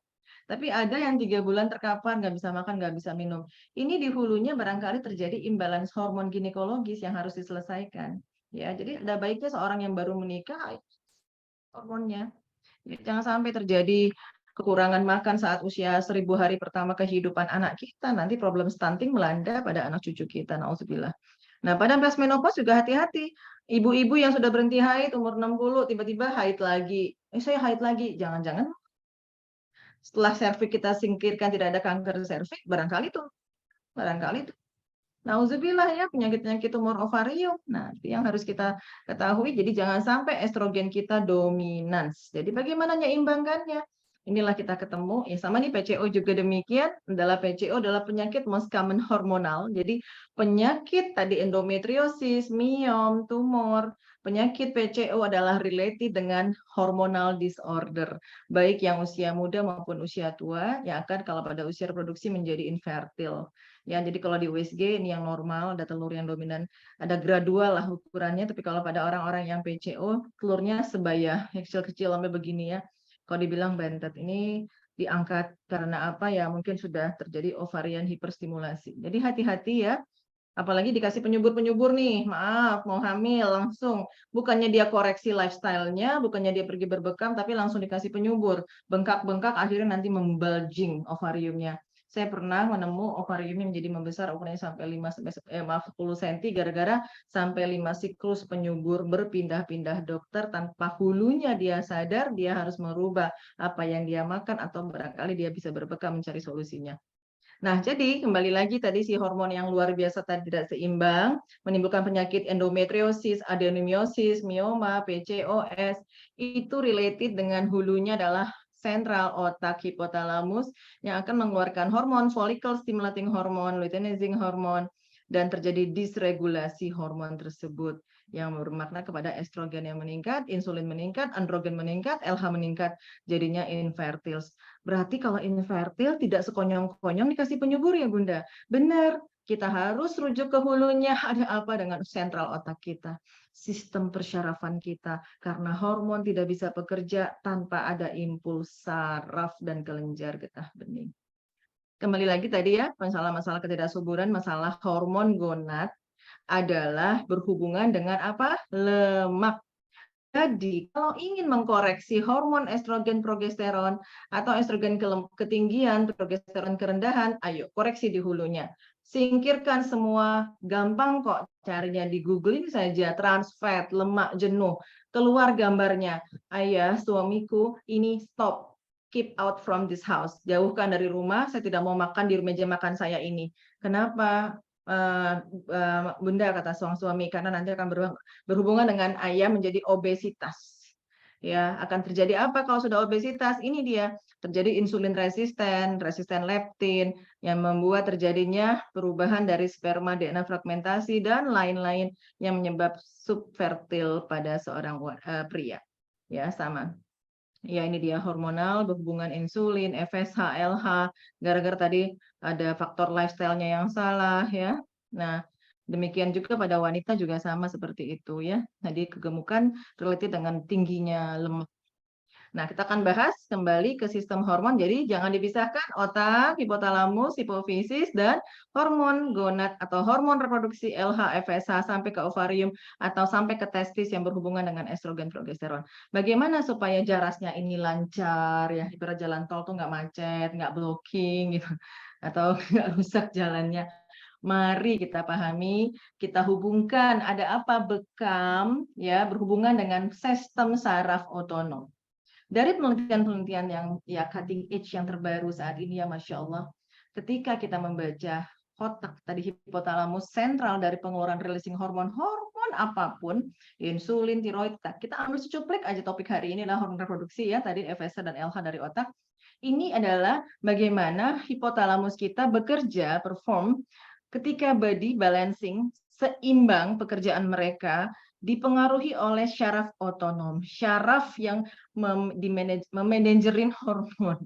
Tapi ada yang 3 bulan terkapar, nggak bisa makan, nggak bisa minum. Ini di hulunya barangkali terjadi imbalance hormon ginekologis yang harus diselesaikan. Ya, jadi ada baiknya seorang yang baru menikah hormonnya. Jangan sampai terjadi kekurangan makan saat usia 1000 hari pertama kehidupan anak kita, nanti problem stunting melanda pada anak cucu kita, nauzubillah. Nah, pada menopause juga hati-hati. Ibu-ibu yang sudah berhenti haid umur 60 tiba-tiba haid lagi. Saya haid lagi. Jangan-jangan setelah serviks kita singkirkan tidak ada kanker serviks, barangkali itu. Nauzubillah ya, penyakit-penyakit tumor ovarium. Nah, itu yang harus kita ketahui. Jadi jangan sampai estrogen kita dominans. Jadi bagaimana menyeimbangkannya? Inilah kita ketemu. Ya sama nih PCO juga demikian. PCO adalah penyakit most common hormonal. Jadi penyakit tadi endometriosis, miom, tumor. Penyakit PCO adalah related dengan hormonal disorder. Baik yang usia muda maupun usia tua, yang akan kalau pada usia reproduksi menjadi infertil. Ya, jadi kalau di USG ini yang normal, ada telur yang dominan, ada gradual lah ukurannya, tapi kalau pada orang-orang yang PCO, telurnya sebaya, kecil-kecil sampai begini ya. Kalau dibilang bentet, ini diangkat karena apa ya, mungkin sudah terjadi ovarian hiperstimulasi. Jadi hati-hati ya, apalagi dikasih penyubur-penyubur nih, maaf, mau hamil langsung. Bukannya dia koreksi lifestyle-nya, bukannya dia pergi berbekam, tapi langsung dikasih penyubur. Bengkak-bengkak, akhirnya nanti membulging ovariumnya. Saya pernah menemu ovariumnya menjadi membesar, ukurannya sampai 10 cm, gara-gara sampai 5 siklus penyubur berpindah-pindah dokter tanpa hulunya dia sadar, dia harus merubah apa yang dia makan, atau barangkali dia bisa berbekam mencari solusinya. Nah, jadi kembali lagi tadi si hormon yang luar biasa tadi tidak seimbang, menimbulkan penyakit endometriosis, adenomyosis, mioma, PCOS, itu related dengan hulunya adalah sentral otak hipotalamus yang akan mengeluarkan hormon follicle stimulating hormone, luteinizing hormone, dan terjadi disregulasi hormon tersebut yang bermakna kepada estrogen yang meningkat, insulin meningkat, androgen meningkat, LH meningkat, jadinya infertil. Berarti kalau infertil tidak sekonyong-konyong dikasih penyubur ya Bunda. Benar, kita harus rujuk ke hulunya. Ada apa dengan sentral otak kita? Sistem persyarafan kita. Karena hormon tidak bisa bekerja tanpa ada impuls saraf dan kelenjar getah bening. Kembali lagi tadi ya, masalah-masalah ketidaksuburan, masalah hormon gonad adalah berhubungan dengan apa? Lemak. Jadi, kalau ingin mengkoreksi hormon estrogen progesteron atau estrogen ketinggian, progesteron kerendahan, ayo koreksi di hulunya. Singkirkan semua, gampang kok carinya di googling saja, trans fat, lemak jenuh, keluar gambarnya. Ayah, suamiku, ini stop. Keep out from this house. Jauhkan dari rumah, saya tidak mau makan di meja makan saya ini. Kenapa? Bunda, kata suami, karena nanti akan berhubungan dengan ayah menjadi obesitas. Ya, akan terjadi apa kalau sudah obesitas? Ini dia, terjadi insulin resisten leptin yang membuat terjadinya perubahan dari sperma DNA fragmentasi dan lain-lain yang menyebab subfertil pada seorang pria. Ya, sama. Ya, ini dia hormonal, berhubungan insulin, FSH, LH, gara-gara tadi ada faktor lifestyle-nya yang salah ya. Nah, demikian juga pada wanita juga sama seperti itu ya. Jadi kegemukan related dengan tingginya lemak. Nah, kita akan bahas kembali ke sistem hormon. Jadi jangan dipisahkan otak, hipotalamus, hipofisis, dan hormon gonad atau hormon reproduksi LH, FSH sampai ke ovarium atau sampai ke testis yang berhubungan dengan estrogen progesteron. Bagaimana supaya jarasnya ini lancar ya, ibarat jalan tol tuh nggak macet, nggak blocking gitu, atau nggak rusak jalannya. Mari kita pahami, kita hubungkan ada apa bekam ya berhubungan dengan sistem saraf otonom. Dari penelitian-penelitian yang ya cutting edge yang terbaru saat ini ya Masya Allah, ketika kita membaca otak tadi hipotalamus sentral dari pengeluaran releasing hormon apapun, insulin, tiroid, kita ambil secuplik aja topik hari ini adalah hormon reproduksi ya, tadi FSH dan LH dari otak. Ini adalah bagaimana hipotalamus kita bekerja, perform, ketika body balancing, seimbang pekerjaan mereka, dipengaruhi oleh syaraf otonom, syaraf yang memanajerin hormon.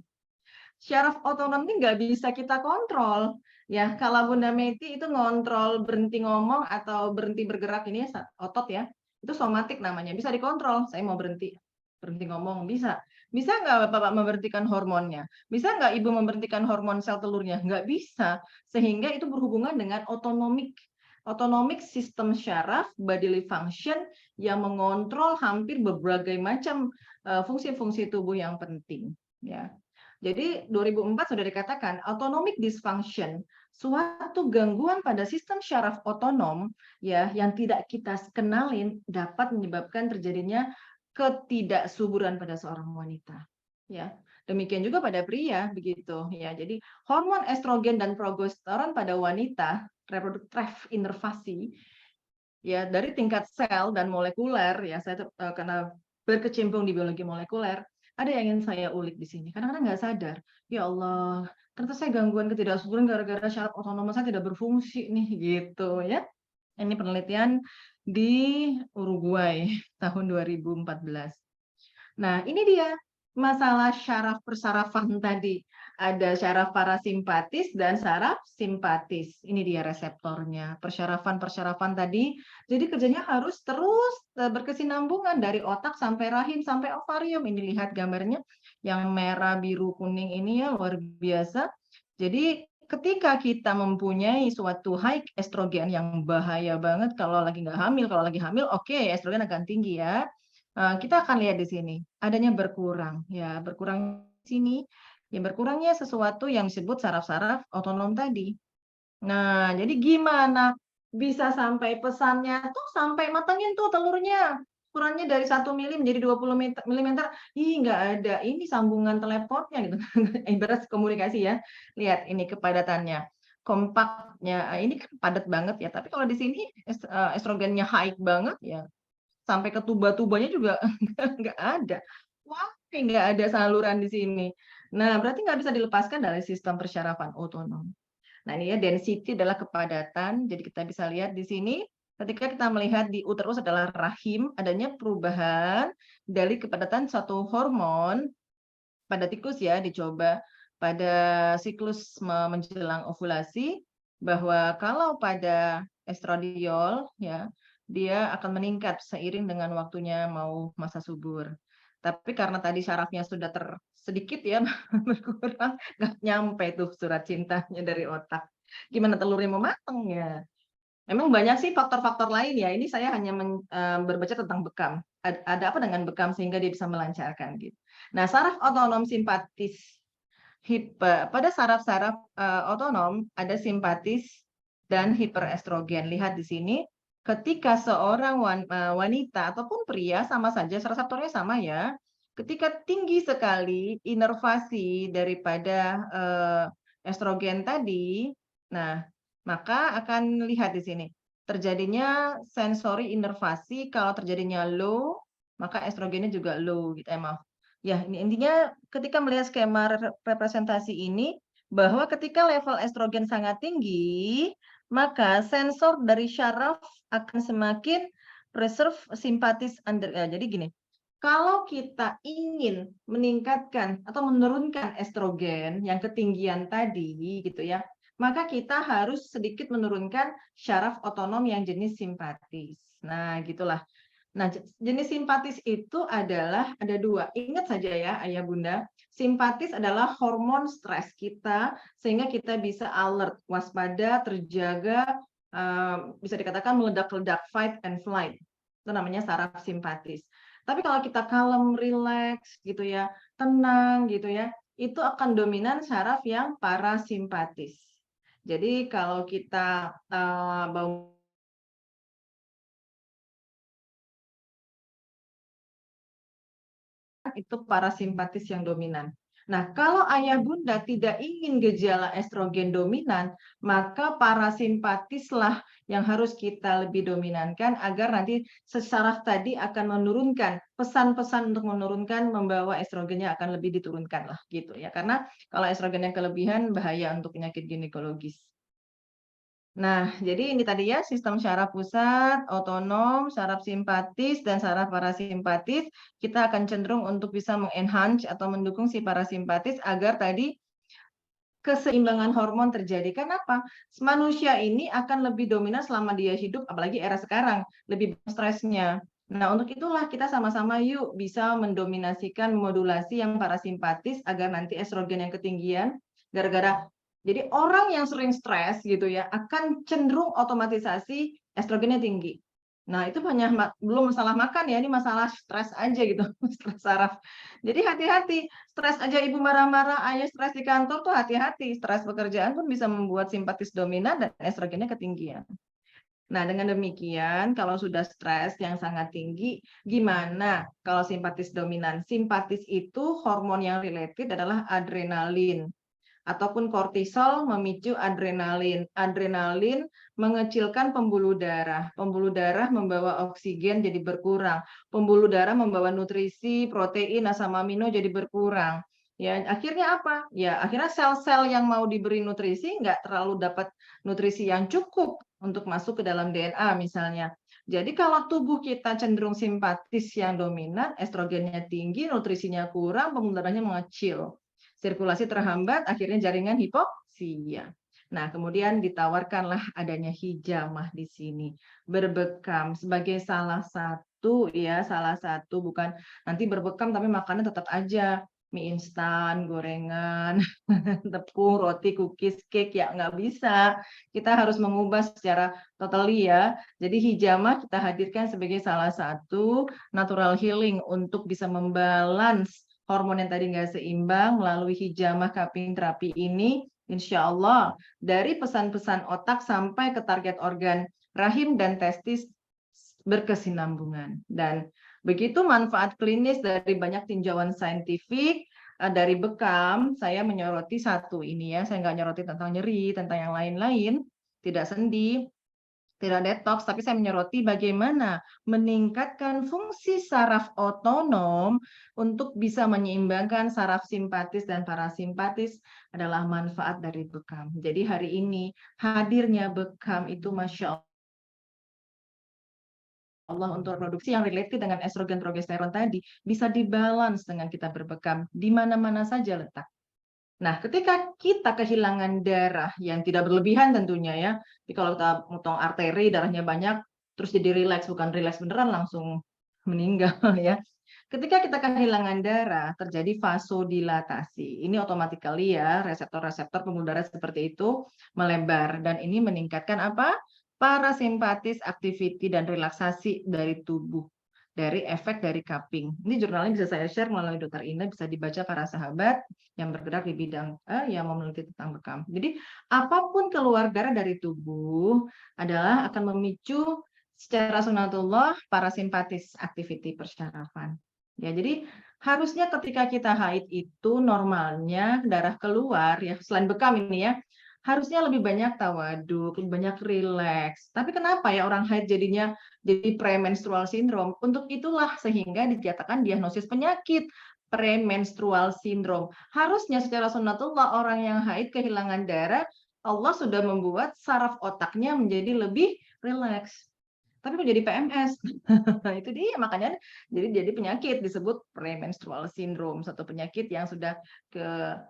Syaraf otonom ini nggak bisa kita kontrol. Ya, kalau Bunda Meti itu ngontrol berhenti ngomong atau berhenti bergerak ini otot ya, itu somatik namanya, bisa dikontrol. Saya mau berhenti ngomong, bisa. Bisa nggak Bapak memberhentikan hormonnya? Bisa nggak Ibu memberhentikan hormon sel telurnya? Nggak bisa. Sehingga itu berhubungan dengan otonomik sistem syaraf, bodily function yang mengontrol hampir berbagai macam fungsi-fungsi tubuh yang penting. Ya. Jadi 2004 sudah dikatakan autonomic dysfunction, suatu gangguan pada sistem syaraf otonom ya yang tidak kita kenalin dapat menyebabkan terjadinya ketidaksuburan pada seorang wanita. Ya. Demikian juga pada pria begitu ya. Jadi hormon estrogen dan progesteron pada wanita reproduktif inervasi ya dari tingkat sel dan molekuler ya, saya karena berkecimpung di biologi molekuler, ada yang ingin saya ulik di sini. Kadang-kadang nggak sadar, ya Allah, ternyata saya gangguan ketidaksuburan gara-gara syaraf otonom saya tidak berfungsi nih gitu ya. Ini penelitian di Uruguay tahun 2014. Nah, ini dia masalah syaraf persarafan tadi. Ada syaraf parasimpatis dan saraf simpatis. Ini dia reseptornya. Persyarafan tadi. Jadi kerjanya harus terus berkesinambungan dari otak sampai rahim sampai ovarium. Ini lihat gambarnya yang merah, biru, kuning ini ya luar biasa. Jadi ketika kita mempunyai suatu high estrogen yang bahaya banget kalau lagi nggak hamil. Kalau lagi hamil, oke, estrogen akan tinggi ya. Kita akan lihat di sini adanya berkurang ya, berkurang di sini yang berkurangnya sesuatu yang disebut saraf-saraf otonom tadi. Nah, jadi gimana bisa sampai pesannya tuh sampai matangin tuh telurnya. ukurannya dari 1 mili menjadi 20 mm. Ih, nggak ada. Ini sambungan teleponnya gitu. Ibarat komunikasi ya. Lihat ini kepadatannya. Kompaknya, ini kan padat banget ya. Tapi kalau di sini estrogennya high banget ya. Sampai ke tuba-tubanya juga nggak ada. Wah, nggak ada saluran di sini. Nah, berarti nggak bisa dilepaskan dari sistem persyarafan otonom. Nah, ini ya density adalah kepadatan. Jadi kita bisa lihat di sini ketika kita melihat di uterus adalah rahim, adanya perubahan dari kepadatan suatu hormon pada tikus ya, dicoba pada siklus menjelang ovulasi, bahwa kalau pada estradiol ya, dia akan meningkat seiring dengan waktunya mau masa subur. Tapi karena tadi syarafnya sudah sedikit ya berkurang, nggak nyampe tuh surat cintanya dari otak. Gimana telurnya mau mateng ya? Memang banyak sih faktor-faktor lain ya. Ini saya hanya berbaca tentang bekam. Ada apa dengan bekam sehingga dia bisa melancarkan gitu. Nah, saraf otonom simpatis pada saraf-saraf otonom ada simpatis dan hiperestrogen. Lihat di sini, ketika seorang wanita ataupun pria sama saja, reseptornya sama ya. Ketika tinggi sekali inervasi daripada estrogen tadi, nah maka akan lihat di sini terjadinya sensori inervasi. Kalau terjadinya low, maka estrogennya juga low gitu. Maaf. Ya, ini intinya ketika melihat skema representasi ini, bahwa ketika level estrogen sangat tinggi, maka sensor dari syaraf akan semakin preserve simpatis under. Jadi gini, kalau kita ingin meningkatkan atau menurunkan estrogen yang ketinggian tadi gitu ya, maka kita harus sedikit menurunkan syaraf otonom yang jenis simpatis. Nah, gitulah. Nah, jenis simpatis itu adalah ada 2. Ingat saja ya, Ayah Bunda, simpatis adalah hormon stres kita sehingga kita bisa alert, waspada, terjaga, bisa dikatakan meledak-ledak, fight and flight. Itu namanya saraf simpatis. Tapi kalau kita kalem, relax gitu ya, tenang gitu ya, itu akan dominan saraf yang parasimpatis. Jadi kalau kita bau itu parasimpatis yang dominan. Nah, kalau ayah bunda tidak ingin gejala estrogen dominan, maka parasimpatislah yang harus kita lebih dominankan agar nanti saraf tadi akan menurunkan pesan-pesan untuk menurunkan, membawa estrogennya akan lebih diturunkan lah gitu ya. Karena kalau estrogen yang kelebihan bahaya untuk penyakit ginekologis. Nah, jadi ini tadi ya sistem syaraf pusat, otonom, saraf simpatis, dan saraf parasimpatis. Kita akan cenderung untuk bisa mengenhance atau mendukung si parasimpatis agar tadi keseimbangan hormon terjadi. Kenapa? Manusia ini akan lebih dominan selama dia hidup, apalagi era sekarang, lebih stresnya. Nah, untuk itulah kita sama-sama yuk bisa mendominasikan modulasi yang parasimpatis agar nanti estrogen yang ketinggian, gara-gara jadi orang yang sering stres gitu ya akan cenderung otomatisasi estrogennya tinggi. Nah, itu hanya belum masalah makan ya, ini masalah stres aja gitu, stres saraf. Jadi hati-hati, stres aja ibu marah-marah, ayah stres di kantor tuh hati-hati, stres pekerjaan pun bisa membuat simpatis dominan dan estrogennya ketinggian. Nah, dengan demikian, kalau sudah stres yang sangat tinggi, gimana kalau simpatis dominan? Simpatis itu hormon yang related adalah adrenalin ataupun kortisol memicu adrenalin. Adrenalin mengecilkan pembuluh darah. Pembuluh darah membawa oksigen jadi berkurang. Pembuluh darah membawa nutrisi, protein, asam amino jadi berkurang. Ya, akhirnya apa? Ya, akhirnya sel-sel yang mau diberi nutrisi nggak terlalu dapat nutrisi yang cukup untuk masuk ke dalam DNA misalnya. Jadi kalau tubuh kita cenderung simpatis yang dominan, estrogennya tinggi, nutrisinya kurang, pembuluh darahnya mengecil. Sirkulasi terhambat, akhirnya jaringan hipoksia. Nah, kemudian ditawarkanlah adanya hijamah di sini. Berbekam sebagai salah satu bukan nanti berbekam tapi makannya tetap aja mie instan, gorengan, tepung, roti, cookies, cake, ya nggak bisa. Kita harus mengubah secara totally ya. Jadi hijamah kita hadirkan sebagai salah satu natural healing untuk bisa membalance hormon yang tadi nggak seimbang. Melalui hijamah cupping terapi ini, insya Allah dari pesan-pesan otak sampai ke target organ rahim dan testis berkesinambungan. Dan begitu manfaat klinis dari banyak tinjauan saintifik, dari bekam, saya menyoroti satu ini ya, saya nggak nyoroti tentang nyeri, tentang yang lain-lain, tidak sendi, tidak detox, tapi saya menyoroti bagaimana meningkatkan fungsi saraf otonom untuk bisa menyeimbangkan saraf simpatis dan parasimpatis adalah manfaat dari bekam. Jadi hari ini hadirnya bekam itu Masya Allah untuk produksi yang related dengan estrogen progesteron tadi bisa dibalance dengan kita berbekam di mana-mana saja letak. Nah, ketika kita kehilangan darah yang tidak berlebihan tentunya ya, jadi kalau kita motong arteri, darahnya banyak, terus jadi rileks, bukan rileks beneran langsung meninggal ya. Ketika kita kehilangan darah, terjadi vasodilatasi. Ini automatically ya, reseptor-reseptor pembuluh darah seperti itu melebar. Dan ini meningkatkan apa? Parasimpatis, activity, dan relaksasi dari tubuh. Dari efek dari cupping. Ini jurnalnya bisa saya share melalui Dr. Ina, bisa dibaca para sahabat yang bergerak di bidang yang mau meneliti tentang bekam. Jadi apapun keluar darah dari tubuh adalah akan memicu secara sunatullah parasimpatis activity persyarafan. Ya, jadi harusnya ketika kita haid itu normalnya darah keluar ya selain bekam ini ya harusnya lebih banyak tawaduk, lebih banyak rileks. Tapi kenapa ya orang haid jadinya jadi premenstrual syndrome? Untuk itulah sehingga dinyatakan diagnosis penyakit premenstrual syndrome. Harusnya secara sunnatullah orang yang haid kehilangan darah, Allah sudah membuat saraf otaknya menjadi lebih rileks. Tapi menjadi PMS. Itu dia makanya jadi penyakit disebut premenstrual syndrome, satu penyakit yang sudah ke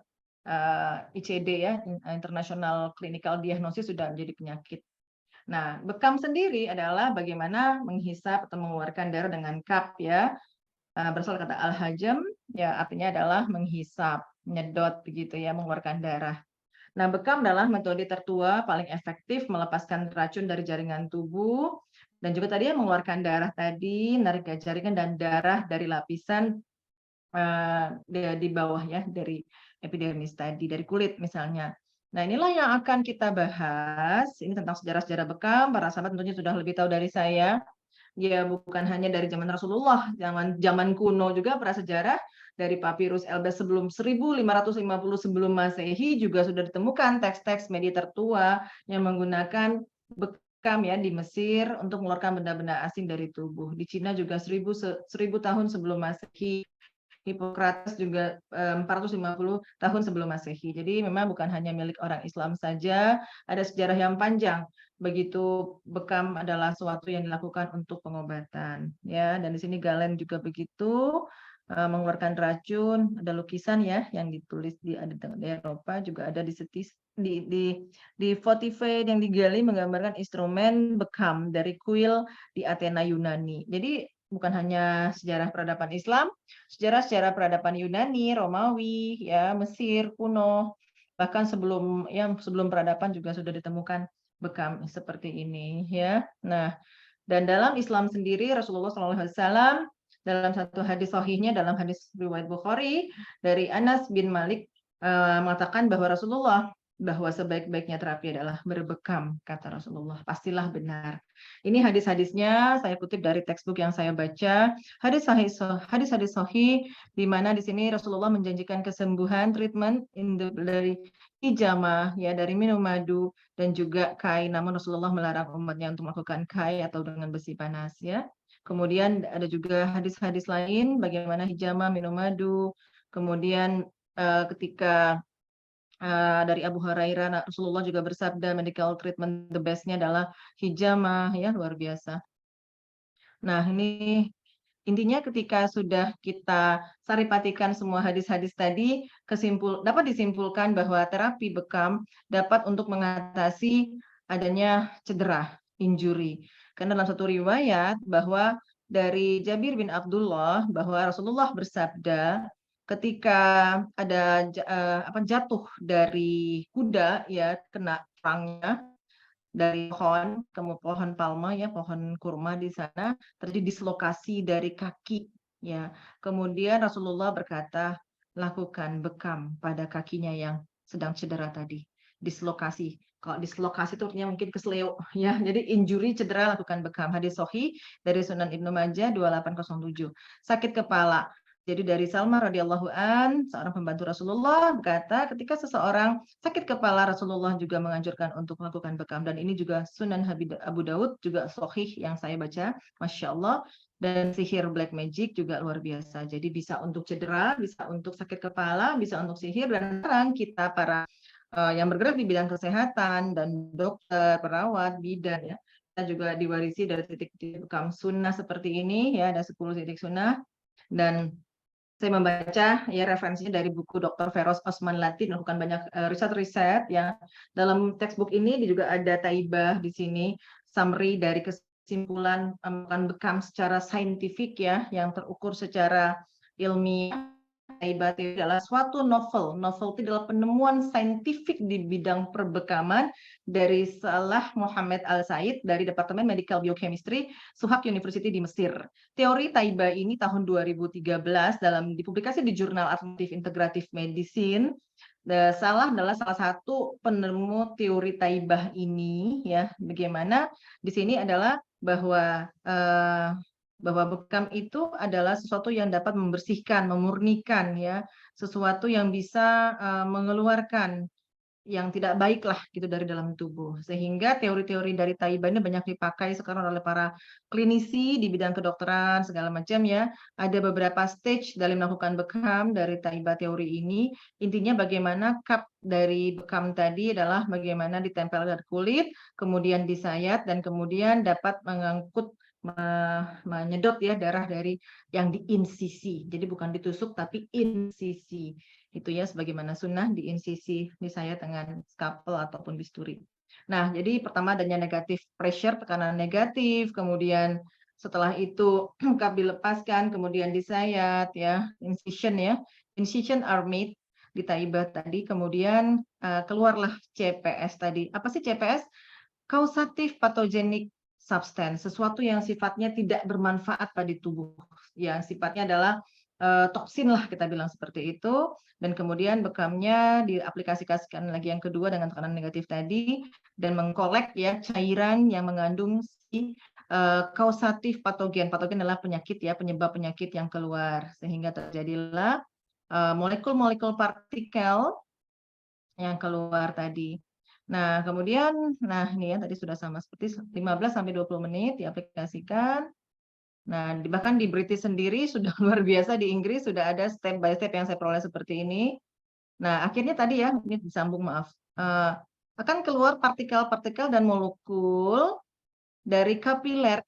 ICD ya, International Clinical Diagnosis sudah menjadi penyakit. Nah, bekam sendiri adalah bagaimana menghisap atau mengeluarkan darah dengan cup ya. Berasal kata al-hajam ya artinya adalah menghisap, menyedot begitu ya, mengeluarkan darah. Nah, bekam adalah metode tertua paling efektif melepaskan racun dari jaringan tubuh dan juga tadi mengeluarkan darah tadi, narik jaringan dan darah dari lapisan di bawah ya, dari epidermis tadi, dari kulit misalnya. Nah, inilah yang akan kita bahas. Ini tentang sejarah-sejarah bekam. Para sahabat tentunya sudah lebih tahu dari saya. Ya, bukan hanya dari zaman Rasulullah, zaman kuno juga prasejarah dari papirus Elbas sebelum 1550 sebelum Masehi juga sudah ditemukan teks-teks media tertua yang menggunakan bekam ya di Mesir untuk mengeluarkan benda-benda asing dari tubuh. Di Cina juga 1000 tahun sebelum Masehi. Hippocrates juga 450 tahun sebelum Masehi. Jadi memang bukan hanya milik orang Islam saja, ada sejarah yang panjang. Begitu bekam adalah suatu yang dilakukan untuk pengobatan, ya. Dan di sini Galen juga begitu mengeluarkan racun. Ada lukisan ya yang ditulis di Eropa juga ada di Fortified yang digali menggambarkan instrumen bekam dari kuil di Athena Yunani. Jadi bukan hanya sejarah peradaban Islam, sejarah peradaban Yunani, Romawi, ya Mesir kuno, bahkan sebelum peradaban juga sudah ditemukan bekam seperti ini, ya. Nah, dan dalam Islam sendiri Rasulullah SAW dalam satu hadis sahihnya dalam hadis riwayat Bukhari dari Anas bin Malik mengatakan bahwa sebaik-baiknya terapi adalah berbekam, kata Rasulullah. Pastilah benar. Ini hadis-hadisnya saya kutip dari textbook yang saya baca. Hadis-hadis sahih di mana di sini Rasulullah menjanjikan kesembuhan, treatment dari hijamah ya, dari minum madu dan juga kai. Namun Rasulullah melarang umatnya untuk melakukan kai atau dengan besi panas ya. Kemudian ada juga hadis-hadis lain bagaimana hijamah, minum madu. Kemudian ketika dari Abu Hurairah, Rasulullah juga bersabda medical treatment the best-nya adalah hijamah, ya luar biasa. Nah ini intinya ketika sudah kita saripatikan semua hadis-hadis tadi, dapat disimpulkan bahwa terapi bekam dapat untuk mengatasi adanya cedera, injury. Karena dalam satu riwayat bahwa dari Jabir bin Abdullah bahwa Rasulullah bersabda ketika ada jatuh dari kuda ya kena perangnya dari pohon palma ya, pohon kurma di sana terjadi dislokasi dari kaki ya. Kemudian Rasulullah berkata, lakukan bekam pada kakinya yang sedang cedera tadi, dislokasi. Kalau dislokasi itu artinya mungkin kesleo ya. Jadi injury, cedera, lakukan bekam. Hadis sahih dari Sunan Ibnu Majah 2807. Sakit kepala. Jadi dari Salma radhiyallahu an, seorang pembantu Rasulullah berkata, ketika seseorang sakit kepala, Rasulullah juga menganjurkan untuk melakukan bekam. Dan ini juga Sunan Abu Daud juga sahih yang saya baca, Masya Allah. Dan sihir black magic juga luar biasa. Jadi bisa untuk cedera, bisa untuk sakit kepala, bisa untuk sihir. Dan sekarang kita para yang bergerak di bidang kesehatan dan dokter, perawat, bidan ya, kita juga diwarisi dari titik-titik bekam sunnah seperti ini ya, ada 10 titik sunnah. Dan saya membaca ya referensinya dari buku Dr. Feroz Osman Latif, melakukan banyak riset-riset ya. Dalam textbook ini juga ada taibah di sini, summary dari kesimpulan melakukan bekam secara saintifik ya, yang terukur secara ilmiah. Taibah itu adalah suatu novel. Novel itu adalah penemuan saintifik di bidang perbekaman dari Salah Muhammad Al-Said dari Departemen Medical Biochemistry Suhak University di Mesir. Teori Taibah ini tahun 2013 dalam dipublikasi di Jurnal Alternative Integrative Medicine. Salah adalah salah satu penemu teori Taibah ini ya. Bagaimana di sini adalah bahwa bekam itu adalah sesuatu yang dapat membersihkan, memurnikan ya, sesuatu yang bisa mengeluarkan yang tidak baik lah gitu dari dalam tubuh. Sehingga teori-teori dari Taibah ini banyak dipakai sekarang oleh para klinisi di bidang kedokteran segala macam ya. Ada beberapa stage dalam melakukan bekam dari Taibah teori ini. Intinya bagaimana cup dari bekam tadi adalah bagaimana ditempel ke kulit, kemudian disayat dan kemudian dapat mengangkut menyedot ya darah dari yang diinsisi. Jadi bukan ditusuk tapi insisi. Itu ya sebagaimana sunnah diinsisi disayat dengan scalpel ataupun bisturi. Nah, jadi pertama adanya negatif pressure, tekanan negatif, kemudian setelah itu cup dilepaskan, kemudian disayat ya, incision ya. Incision are made di Taibah tadi, kemudian keluarlah CPS tadi. Apa sih CPS? Causative pathogenic substance, sesuatu yang sifatnya tidak bermanfaat pada tubuh, yang sifatnya adalah toksin lah kita bilang seperti itu. Dan kemudian bekamnya diaplikasikan lagi yang kedua dengan tekanan negatif tadi dan mengkolek ya cairan yang mengandung si causative patogen. Patogen adalah penyakit ya, penyebab penyakit yang keluar, sehingga terjadilah molekul-molekul partikel yang keluar tadi. Nah, kemudian, ini ya tadi sudah sama seperti 15-20 menit diaplikasikan. Nah, bahkan di British sendiri sudah luar biasa, di Inggris sudah ada step by step yang saya peroleh seperti ini. Nah, akhirnya tadi ya, ini disambung maaf, akan keluar partikel-partikel dan molekul dari kapiler,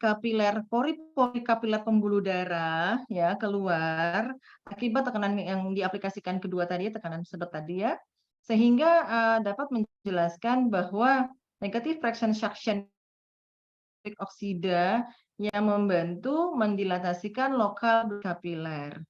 pori-pori kapiler pembuluh darah ya keluar akibat tekanan yang diaplikasikan kedua tadi, tekanan sedot tadi ya, sehingga dapat menjelaskan bahwa negative fraction suction oksida yang membantu mendilatasikan lokal kapiler.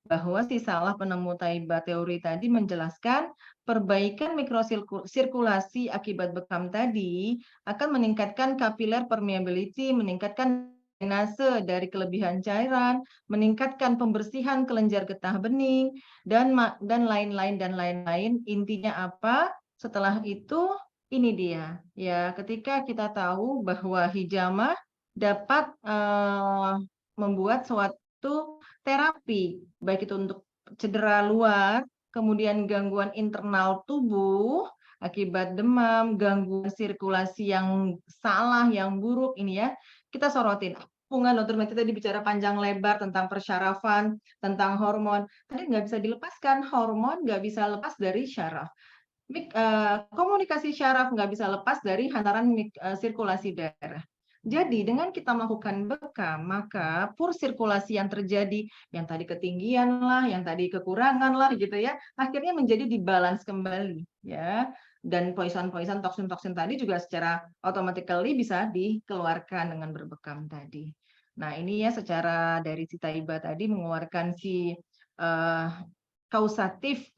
Bahwa si Salah penemu Taibah teori tadi menjelaskan perbaikan mikrosirkulasi akibat bekam tadi akan meningkatkan kapiler permeability, meningkatkan drainase dari kelebihan cairan, meningkatkan pembersihan kelenjar getah bening dan lain-lain. Intinya apa? Setelah itu ini dia ya, ketika kita tahu bahwa hijamah dapat membuat suatu terapi, baik itu untuk cedera luar, kemudian gangguan internal tubuh akibat demam, gangguan sirkulasi yang salah, yang buruk ini ya, kita sorotin. Hubungan dokter Meti tadi bicara panjang lebar tentang persyarafan, tentang hormon. Tadi nggak bisa dilepaskan, hormon nggak bisa lepas dari syaraf. Komunikasi syaraf nggak bisa lepas dari hantaran sirkulasi darah. Jadi dengan kita melakukan bekam, maka pur sirkulasi yang terjadi, yang tadi ketinggian lah, yang tadi kekurangan lah gitu ya, akhirnya menjadi dibalance kembali ya. Dan poison-poison, toksin-toksin tadi juga secara automatically bisa dikeluarkan dengan berbekam tadi. Nah ini ya secara dari si Taibah tadi mengeluarkan si kausatif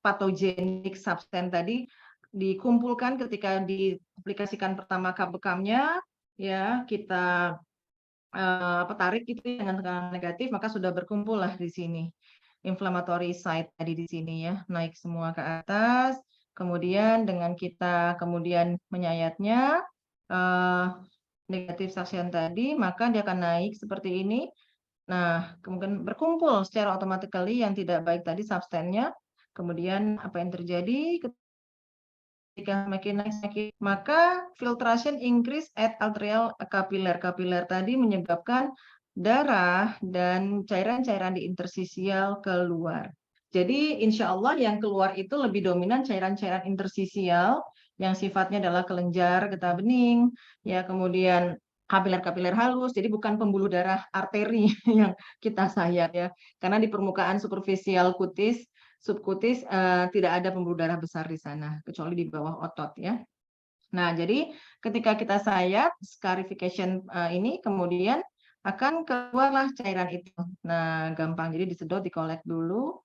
patogenik substance tadi dikumpulkan ketika diaplikasikan pertama bekamnya. Ya kita tarik itu dengan tekanan negatif, maka sudah berkumpul lah di sini inflammatory site tadi di sini ya, naik semua ke atas kemudian dengan kita kemudian menyayatnya negatif suction tadi, maka dia akan naik seperti ini. Nah, kemudian berkumpul secara automatically yang tidak baik tadi substannya. Kemudian apa yang terjadi ketika makin naik, maka filtration increase at arterial capillary. Kapiler tadi menyebabkan darah dan cairan-cairan di intersisial keluar. Jadi insya Allah yang keluar itu lebih dominan cairan-cairan intersisial yang sifatnya adalah kelenjar getah bening, ya kemudian kapiler-kapiler halus. Jadi bukan pembuluh darah arteri yang kita sayat ya, karena di permukaan superficial kutis subkutis tidak ada pembuluh darah besar di sana, kecuali di bawah otot ya. Nah, jadi ketika kita sayat scarification ini, kemudian akan keluarlah cairan itu. Nah, gampang, jadi disedot, dikolek dulu.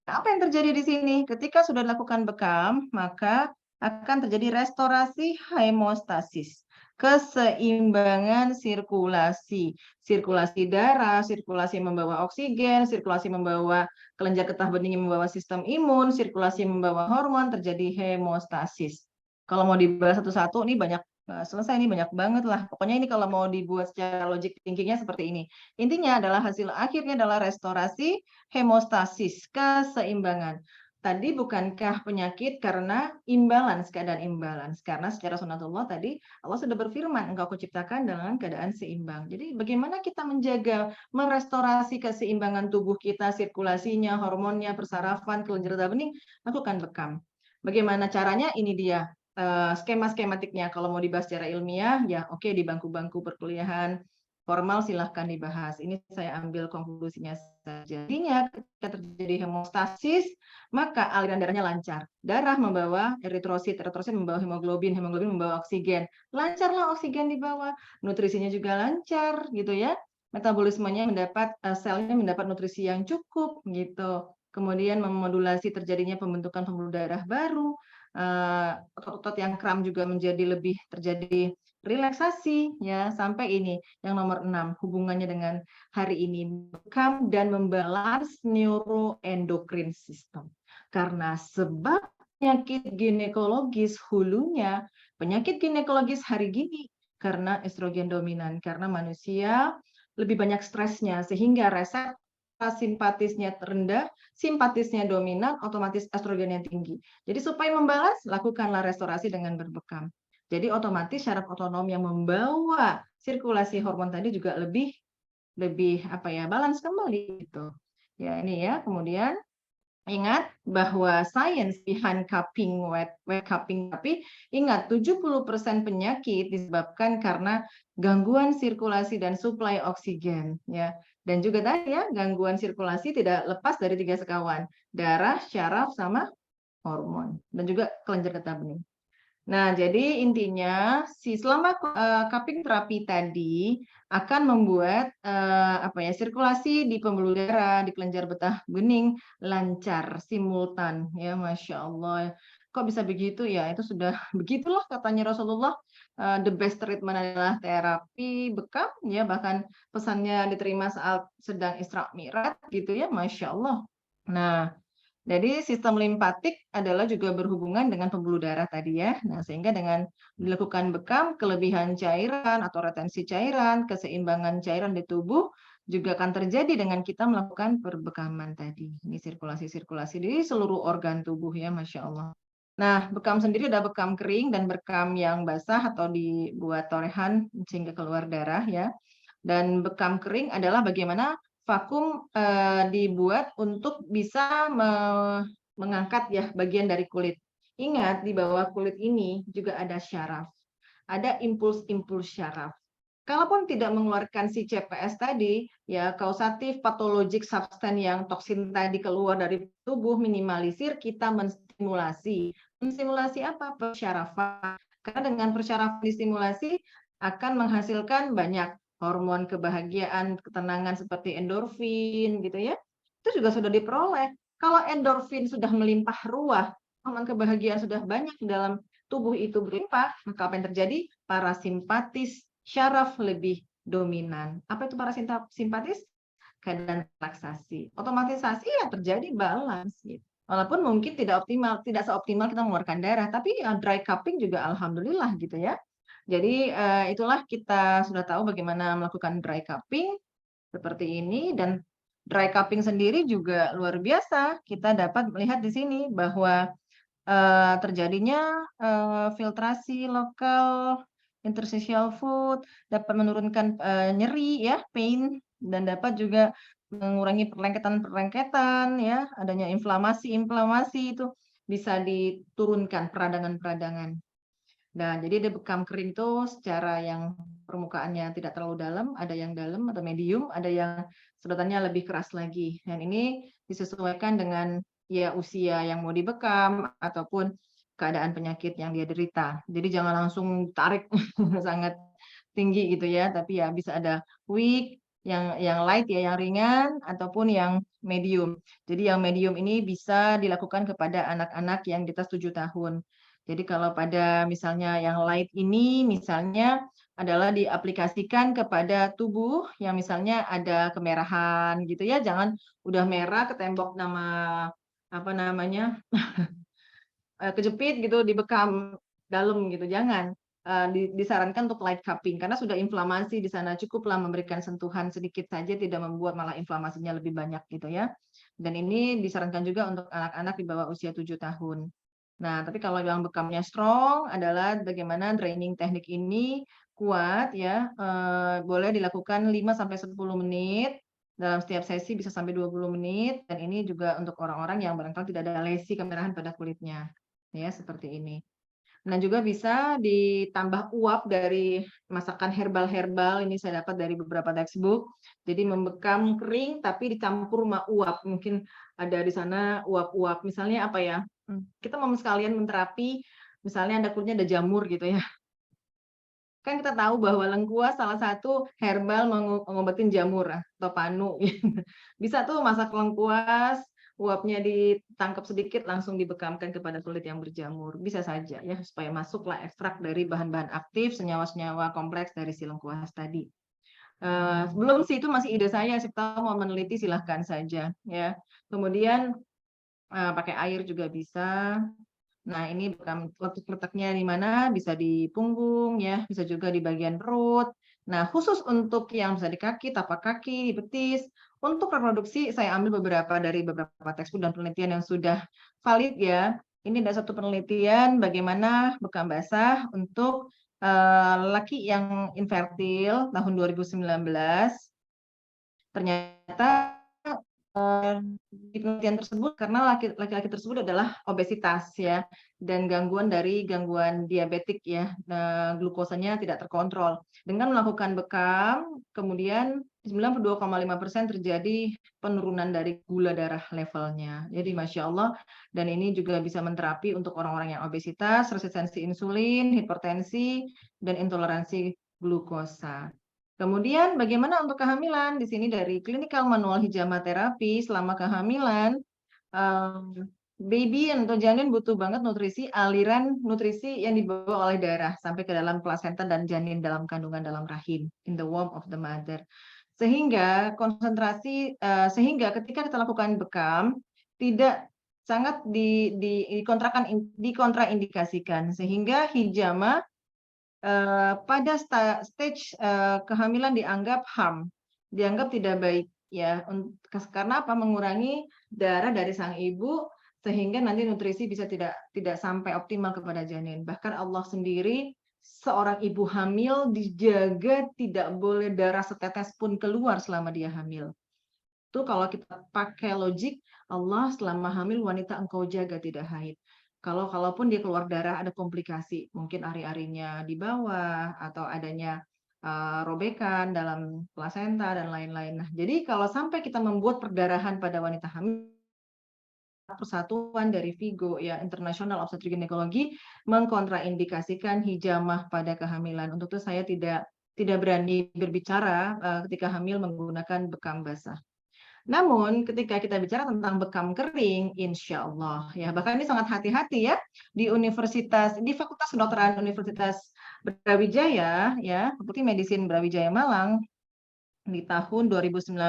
Nah, apa yang terjadi di sini? Ketika sudah dilakukan bekam, maka akan terjadi restorasi hemostasis, keseimbangan sirkulasi. Sirkulasi darah, sirkulasi membawa oksigen, sirkulasi membawa kelenjar getah bening yang membawa sistem imun, sirkulasi membawa hormon, terjadi hemostasis. Kalau mau dibahas satu-satu, ini banyak selesai, ini banyak banget lah. Pokoknya ini kalau mau dibuat secara logic thinkingnya seperti ini. Intinya adalah hasil akhirnya adalah restorasi hemostasis, keseimbangan. Tadi bukankah penyakit karena imbalance, keadaan imbalance? Karena secara sunatullah tadi Allah sudah berfirman, engkau kuciptakan dalam keadaan seimbang. Jadi bagaimana kita menjaga, merestorasi keseimbangan tubuh kita, sirkulasinya, hormonnya, persarafan, kelenjar getah bening, lakukan bekam. Bagaimana caranya? Ini dia skema-skematiknya. Kalau mau dibahas secara ilmiah, ya oke, di bangku-bangku perkuliahan formal silahkan dibahas. Ini saya ambil konklusinya saja. Jadinya ketika terjadi hemostasis, maka aliran darahnya lancar. Darah membawa eritrosit, eritrosit membawa hemoglobin, hemoglobin membawa oksigen. Lancarlah oksigen dibawa, nutrisinya juga lancar gitu ya. Metabolismenya mendapat selnya mendapat nutrisi yang cukup gitu. Kemudian memodulasi terjadinya pembentukan pembuluh darah baru. Otot-otot yang kram juga menjadi lebih terjadi relaksasi ya, sampai ini yang nomor 6 hubungannya dengan hari ini, bekam dan membalance neuroendokrin system. Karena sebab penyakit ginekologis hulunya, penyakit ginekologis hari gini karena estrogen dominan, karena manusia lebih banyak stresnya sehingga resep simpatisnya rendah, simpatisnya dominan, otomatis estrogennya tinggi. Jadi supaya membalas, lakukanlah restorasi dengan berbekam. Jadi otomatis syaraf otonom yang membawa sirkulasi hormon tadi juga lebih balance kembali gitu. Ya ini ya. Kemudian ingat bahwa science behind cupping wet cupping, tapi ingat 70% penyakit disebabkan karena gangguan sirkulasi dan suplai oksigen ya. Dan juga tadi ya, gangguan sirkulasi tidak lepas dari 3 sekawan, darah, syaraf sama hormon dan juga kelenjar getah bening. Nah, jadi intinya selama cupping terapi tadi akan membuat sirkulasi di pembuluh darah, di kelenjar getah bening lancar, simultan ya, Masya Allah. Kok bisa begitu ya? Itu sudah begitulah katanya Rasulullah. The best treatment adalah terapi bekam ya, bahkan pesannya diterima saat sedang Isra Mi'raj gitu ya, Masya Allah. Nah, jadi sistem limpatik adalah juga berhubungan dengan pembuluh darah tadi ya. Nah, sehingga dengan dilakukan bekam, kelebihan cairan atau retensi cairan, keseimbangan cairan di tubuh juga akan terjadi dengan kita melakukan perbekaman tadi. Ini sirkulasi-sirkulasi di seluruh organ tubuh ya, Masya Allah. Nah, bekam sendiri ada bekam kering dan bekam yang basah atau dibuat torehan sehingga keluar darah ya. Dan bekam kering adalah bagaimana vakum dibuat untuk bisa mengangkat ya bagian dari kulit. Ingat di bawah kulit ini juga ada syaraf. Ada impuls-impuls syaraf. Kalaupun tidak mengeluarkan si CPS tadi, ya kausatif patologik substan yang toksin tadi keluar dari tubuh minimalisir, kita menstimulasi. Menstimulasi apa? Persyarafan. Karena dengan persyarafan distimulasi akan menghasilkan banyak hormon kebahagiaan, ketenangan seperti endorfin gitu ya. Itu juga sudah diperoleh. Kalau endorfin sudah melimpah ruah, hormon kebahagiaan sudah banyak di dalam tubuh itu berlimpah, maka apa yang terjadi? Parasimpatis syaraf lebih dominan. Apa itu parasimpatis? Keadaan relaksasi. Otomatisasi ya terjadi balance gitu. Walaupun mungkin tidak optimal, tidak seoptimal kita mengeluarkan darah, tapi dry cupping juga alhamdulillah gitu ya. Jadi itulah kita sudah tahu bagaimana melakukan dry cupping seperti ini, dan dry cupping sendiri juga luar biasa. Kita dapat melihat di sini bahwa terjadinya filtrasi lokal interstitial food, dapat menurunkan nyeri ya, pain, dan dapat juga mengurangi perlengketan-perlengketan ya, adanya inflamasi itu bisa diturunkan peradangan-peradangan. Nah, jadi ada bekam kering itu secara yang permukaannya tidak terlalu dalam, ada yang dalam atau medium, ada yang sedotannya lebih keras lagi. Dan ini disesuaikan dengan ya usia yang mau dibekam ataupun keadaan penyakit yang dia derita. Jadi jangan langsung tarik sangat tinggi gitu ya, tapi ya bisa ada weak, yang light ya, yang ringan ataupun yang medium. Jadi yang medium ini bisa dilakukan kepada anak-anak yang di atas 7 tahun. Jadi kalau pada misalnya yang light ini misalnya adalah diaplikasikan kepada tubuh yang misalnya ada kemerahan gitu ya, jangan udah merah ke tembok nama apa namanya kejepit gitu dibekam dalam gitu, jangan. Disarankan untuk light cupping karena sudah inflamasi di sana, cukuplah memberikan sentuhan sedikit saja, tidak membuat malah inflamasinya lebih banyak gitu ya. Dan ini disarankan juga untuk anak-anak di bawah usia 7 tahun. Nah, tapi kalau yang bekamnya strong adalah bagaimana draining teknik ini kuat ya, boleh dilakukan 5 sampai 10 menit dalam setiap sesi, bisa sampai 20 menit, dan ini juga untuk orang-orang yang barangkali tidak ada lesi kemerahan pada kulitnya. Ya, seperti ini. Nah, juga bisa ditambah uap dari masakan herbal-herbal, ini saya dapat dari beberapa textbook. Jadi membekam kering tapi dicampur sama uap. Mungkin ada di sana uap-uap. Misalnya apa ya? Kita mau sekalian menterapi, misalnya ada kulitnya ada jamur gitu ya. Kan kita tahu bahwa lengkuas salah satu herbal mengobatin jamur atau panu. Bisa tuh masak lengkuas, uapnya ditangkap sedikit langsung dibekamkan kepada kulit yang berjamur, bisa saja ya, supaya masuklah ekstrak dari bahan-bahan aktif, senyawa-senyawa kompleks dari si lengkuas tadi. Belum sih, itu masih ide saya, siapa tahu mau meneliti silahkan saja ya. Kemudian pakai air juga bisa. Nah, ini letaknya di mana? Bisa di punggung ya, bisa juga di bagian perut. Nah, khusus untuk yang bisa di kaki, tapak kaki, di betis, untuk reproduksi saya ambil beberapa dari beberapa textbook dan penelitian yang sudah valid ya. Ini ada satu penelitian bagaimana bekam basah untuk laki yang infertil tahun 2019. Ternyata di penelitian tersebut karena laki-laki tersebut adalah obesitas ya, dan gangguan diabetik ya, glukosanya tidak terkontrol. Dengan melakukan bekam, kemudian 92,5% terjadi penurunan dari gula darah levelnya. Jadi Masya Allah, dan ini juga bisa menterapi untuk orang-orang yang obesitas, resistensi insulin, hipertensi, dan intoleransi glukosa. Kemudian bagaimana untuk kehamilan? Di sini dari clinical manual hijama terapi selama kehamilan, baby atau janin butuh banget aliran nutrisi yang dibawa oleh darah sampai ke dalam plasenta dan janin dalam kandungan dalam rahim, in the womb of the mother. Sehingga sehingga ketika kita lakukan bekam tidak sangat dikontraindikasikan, sehingga hijama pada stage kehamilan dianggap dianggap tidak baik ya, karena apa? Mengurangi darah dari sang ibu sehingga nanti nutrisi bisa tidak sampai optimal kepada janin. Bahkan Allah sendiri, seorang ibu hamil dijaga tidak boleh darah setetes pun keluar selama dia hamil. Itu kalau kita pakai logik, Allah selama hamil wanita engkau jaga tidak haid. Kalaupun dia keluar darah ada komplikasi, mungkin ari-arinya di bawah atau adanya robekan dalam plasenta dan lain-lain. Nah, jadi kalau sampai kita membuat perdarahan pada wanita hamil, persatuan dari VIGO ya, International Obstetric Gynecology, mengkontraindikasikan hijamah pada kehamilan. Untuk itu saya tidak berani berbicara ketika hamil menggunakan bekam basah. Namun ketika kita bicara tentang bekam kering, insya Allah ya, bahkan ini sangat hati-hati ya, di Fakultas Kedokteran Universitas Brawijaya ya, Fakultas Medicine Brawijaya Malang di tahun 2019,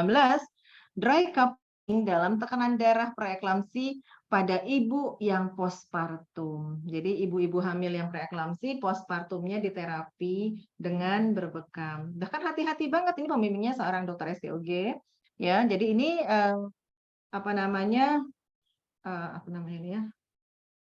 dry cup dalam tekanan darah preeklamsi pada ibu yang postpartum. Jadi ibu-ibu hamil yang preeklamsi, postpartumnya diterapi dengan berbekam. Bahkan hati-hati banget, ini pembimbingnya seorang dokter SPOG. Ya, jadi ini apa namanya ini ya,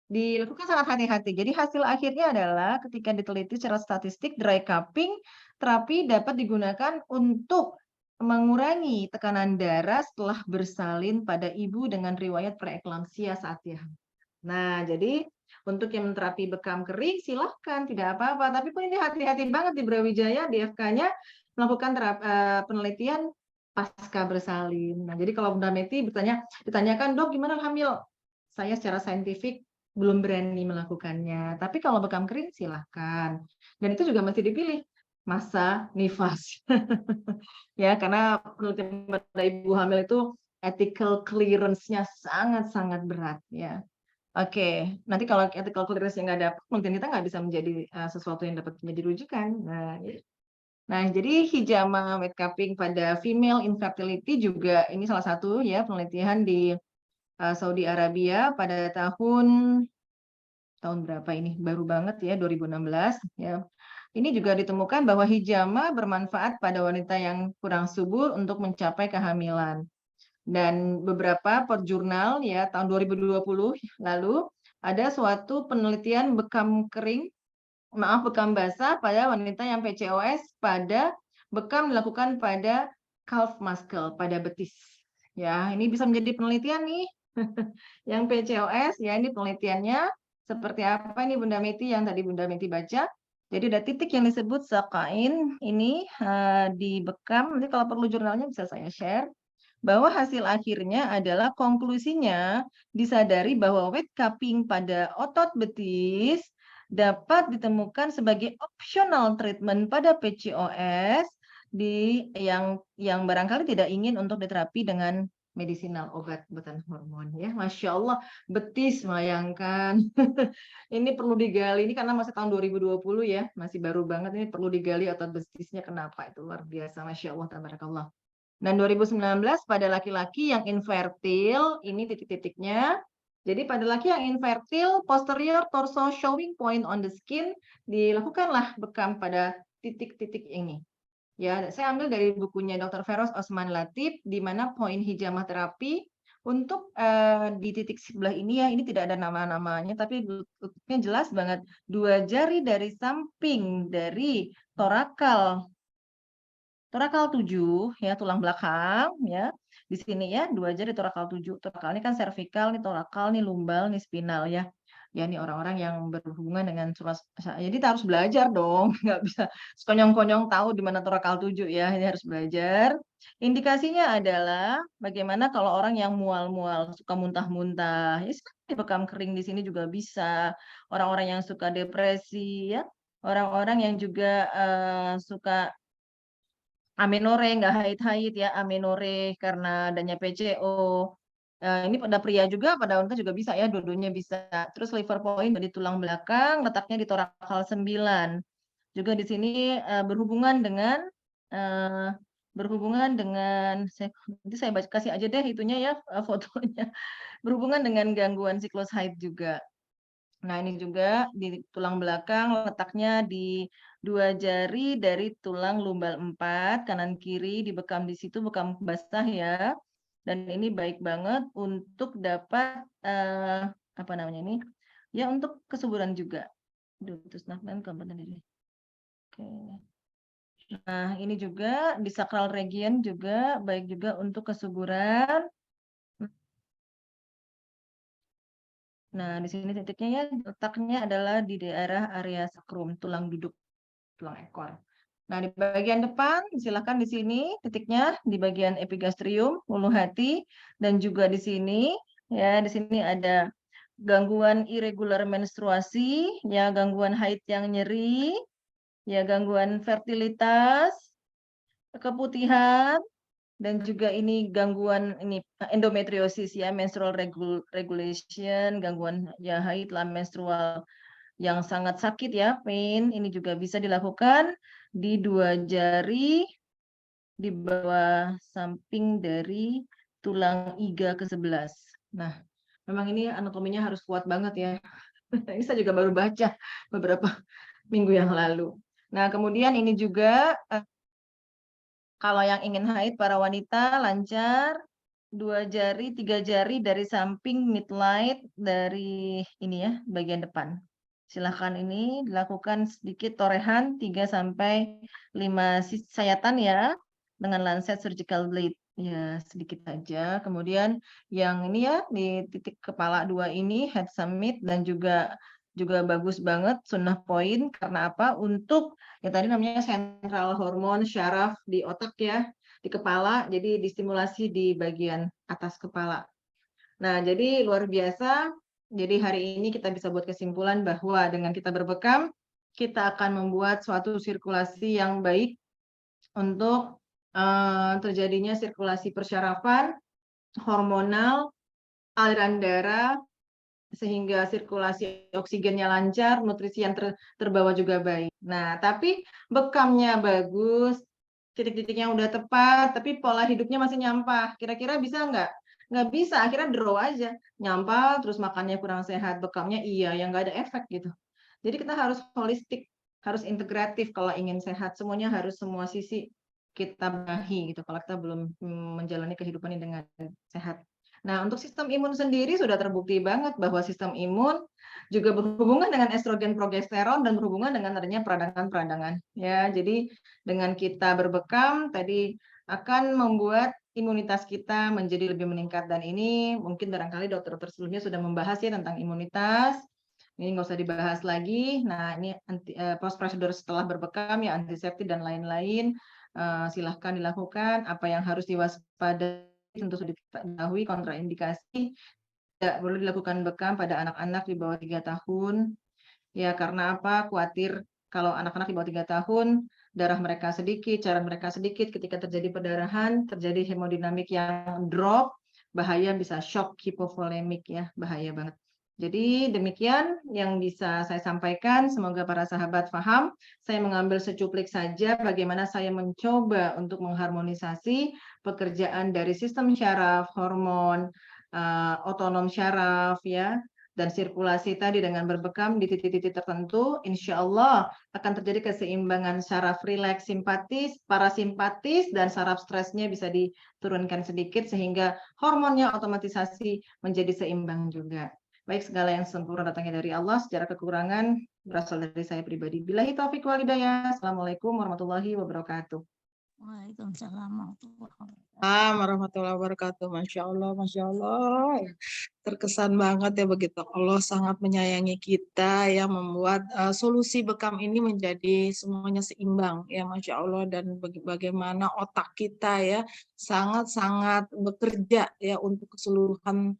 dilakukan sangat hati-hati. Jadi hasil akhirnya adalah ketika diteliti secara statistik, dry cupping terapi dapat digunakan untuk mengurangi tekanan darah setelah bersalin pada ibu dengan riwayat preeklamsia saat dia hamil. Nah, jadi untuk yang terapi bekam kering silahkan, tidak apa-apa. Tapi pun ini hati-hati banget di Brawijaya, di FK-nya melakukan penelitian pasca bersalin. Nah, jadi kalau Bunda Meti ditanyakan, dok gimana hamil? Saya secara saintifik belum berani melakukannya. Tapi kalau bekam kering silahkan. Dan itu juga masih dipilih masa nifas. Ya, karena penelitian pada ibu hamil itu ethical clearance-nya sangat-sangat berat ya. Oke, nanti kalau ethical clearance-nya nggak dapat, penelitian kita nggak bisa menjadi sesuatu yang dapat menjadi rujukan. Nah, jadi hijama wet cupping pada female infertility juga ini salah satu ya penelitian di Saudi Arabia pada tahun berapa ini? Baru banget ya, 2016 ya. Ini juga ditemukan bahwa hijama bermanfaat pada wanita yang kurang subur untuk mencapai kehamilan. Dan beberapa jurnal ya tahun 2020 lalu ada suatu penelitian bekam basah pada wanita yang PCOS pada bekam dilakukan pada calf muscle, pada betis. Ya, ini bisa menjadi penelitian nih. Yang PCOS ya, ini penelitiannya seperti apa ini Bunda Meti yang tadi Bunda Meti baca. Jadi ada titik yang disebut sakain ini di bekam. Nanti kalau perlu jurnalnya bisa saya share. Bahwa hasil akhirnya adalah konklusinya disadari bahwa wet cupping pada otot betis dapat ditemukan sebagai optional treatment pada PCOS yang barangkali tidak ingin untuk diterapi dengan medisinal obat-obatan hormon ya. Masya Allah, betis bayangkan. Ini perlu digali, ini karena masih tahun 2020 ya, masih baru banget, ini perlu digali otot betisnya kenapa, itu luar biasa, Masya Allah, tabarakallah. Dan 2019 pada laki-laki yang infertil, ini titik-titiknya. Jadi pada laki yang infertil, posterior torso showing point on the skin, dilakukanlah bekam pada titik-titik ini. Ya, saya ambil dari bukunya Dr. Feroz Osman Latif, di mana poin hijamah terapi untuk di titik sebelah ini ya, ini tidak ada nama-namanya, tapi bentuknya jelas banget. 2 jari dari samping dari torakal 7 ya, tulang belakang ya. Di sini ya 2 jari torakal 7. Torakal ini kan servikal, nih torakal, nih lumbal, nih spinal ya. Ya ini orang-orang yang berhubungan dengan jadi kita harus belajar dong, nggak bisa sekonyong-konyong tahu di mana torakal 7 ya, ini harus belajar. Indikasinya adalah bagaimana kalau orang yang mual-mual, suka muntah-muntah, ya dibekam kering di sini juga bisa. Orang-orang yang suka depresi ya, orang-orang yang juga suka amenore, nggak haid-haid ya, amenore karena adanya PCO. Ini pada pria juga, pada wanita juga bisa ya, dua-duanya bisa. Terus liver point di tulang belakang, letaknya di torakal 9. Juga di sini berhubungan dengan nanti saya kasih aja deh itunya ya fotonya. Berhubungan dengan gangguan siklus haid juga. Nah, ini juga di tulang belakang, letaknya di 2 jari dari tulang lumbal 4, kanan kiri dibekam di situ, bekam basah ya. Dan ini baik banget untuk dapat apa namanya ini? Ya untuk kesuburan juga. Terus Oke. Nah, ini juga di sacral region juga baik juga untuk kesuburan. Nah, di sini titiknya ya, letaknya adalah di daerah area sakrum, tulang duduk, tulang ekor. Nah, di bagian depan, silakan di sini titiknya di bagian epigastrium, ulu hati, dan juga di sini, ya, di sini ada gangguan irregular menstruasi, ya, gangguan haid yang nyeri, ya, gangguan fertilitas, keputihan, dan juga ini gangguan ini endometriosis ya, menstrual regulation, gangguan ya haid lah menstrual yang sangat sakit ya, pain, ini juga bisa dilakukan di 2 jari di bawah samping dari tulang iga ke-11. Nah, memang ini anatominya harus kuat banget ya. Ini saya juga baru baca beberapa minggu yang lalu. Nah, kemudian ini juga kalau yang ingin haid para wanita lancar 2 jari, 3 jari dari samping midline dari ini ya, bagian depan. Silahkan ini dilakukan sedikit torehan 3 sampai 5 sayatan ya dengan lancet surgical blade. Ya, sedikit saja. Kemudian yang ini ya di titik kepala 2 ini head summit dan juga bagus banget sunnah point karena apa? Untuk ya tadi namanya sentral hormon syaraf di otak ya, di kepala, jadi distimulasi di bagian atas kepala. Nah, jadi luar biasa. Jadi hari ini kita bisa buat kesimpulan bahwa dengan kita berbekam, kita akan membuat suatu sirkulasi yang baik untuk terjadinya sirkulasi persyarafan, hormonal, aliran darah, sehingga sirkulasi oksigennya lancar, nutrisi yang terbawa juga baik. Nah, tapi bekamnya bagus, titik-titiknya udah tepat, tapi pola hidupnya masih nyampah. Kira-kira bisa nggak? Nggak bisa, akhirnya draw aja. Nyampah, terus makannya kurang sehat, bekamnya iya, yang nggak ada efek gitu. Jadi kita harus holistik, harus integratif kalau ingin sehat. Semuanya harus semua sisi kita benahi gitu, kalau kita belum menjalani kehidupan ini dengan sehat. Nah, untuk sistem imun sendiri sudah terbukti banget bahwa sistem imun juga berhubungan dengan estrogen, progesteron, dan berhubungan dengan adanya peradangan-peradangan. Ya, jadi dengan kita berbekam tadi akan membuat imunitas kita menjadi lebih meningkat, dan ini mungkin barangkali dokter-dokter sebelumnya sudah membahas ya tentang imunitas. Ini nggak usah dibahas lagi. Nah, ini post prosedur setelah berbekam ya antiseptik dan lain-lain. Silahkan dilakukan. Apa yang harus diwaspadai tentu sudah diketahui, kontraindikasi tidak perlu dilakukan bekam pada anak-anak di bawah 3 tahun. Ya, karena apa? Khawatir kalau anak-anak di bawah 3 tahun, darah mereka sedikit, cairan mereka sedikit, ketika terjadi perdarahan, terjadi hemodinamik yang drop, bahaya bisa shock hipovolemik ya, bahaya banget. Jadi demikian yang bisa saya sampaikan, semoga para sahabat paham. Saya mengambil secuplik saja bagaimana saya mencoba untuk mengharmonisasi pekerjaan dari sistem syaraf, hormon, otonom syaraf ya, dan sirkulasi tadi dengan berbekam di titik-titik tertentu, insya Allah akan terjadi keseimbangan syaraf rileks simpatis, parasimpatis, dan saraf stresnya bisa diturunkan sedikit sehingga hormonnya otomatisasi menjadi seimbang juga. Baik, segala yang sempurna datangnya dari Allah, secara kekurangan berasal dari saya pribadi. Billahi taufiq wal hidayah. Assalamualaikum warahmatullahi wabarakatuh. Waalaikumsalam Warahmatullahi wabarakatuh. Masya Allah, Masya Allah. Terkesan banget ya begitu. Allah sangat menyayangi kita yang membuat solusi bekam ini menjadi semuanya seimbang ya, Masya Allah. Dan bagaimana otak kita ya sangat-sangat bekerja ya untuk keseluruhan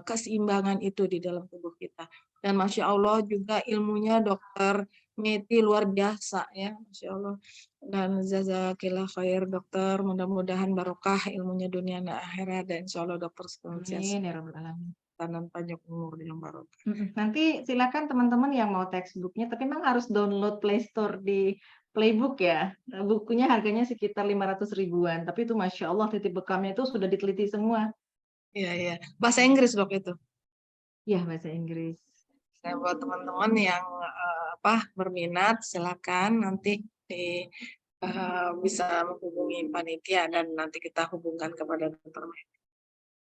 keseimbangan itu di dalam tubuh kita. Dan Masya Allah juga ilmunya Dokter Meti luar biasa ya, Masya Allah. Dan jazakillah khair dokter, mudah-mudahan barokah ilmunya dunia dan akhirat, dan insya Allah dokter senantiasa Amin ya rabbal alamin. dan panjang umur yang barokah. Nanti silakan teman-teman yang mau textbooknya, tapi memang harus download Play Store di Playbook ya. Bukunya harganya sekitar 500 ribuan, tapi itu Masya Allah titik bekamnya itu sudah diteliti semua. Iya, iya. Bahasa Inggris dok itu. Ya, bahasa Inggris. Saya buat teman-teman yang berminat, silakan nanti bisa menghubungi panitia dan nanti kita hubungkan kepada dokter.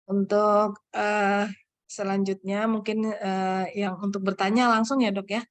Untuk selanjutnya mungkin yang untuk bertanya langsung ya dok ya.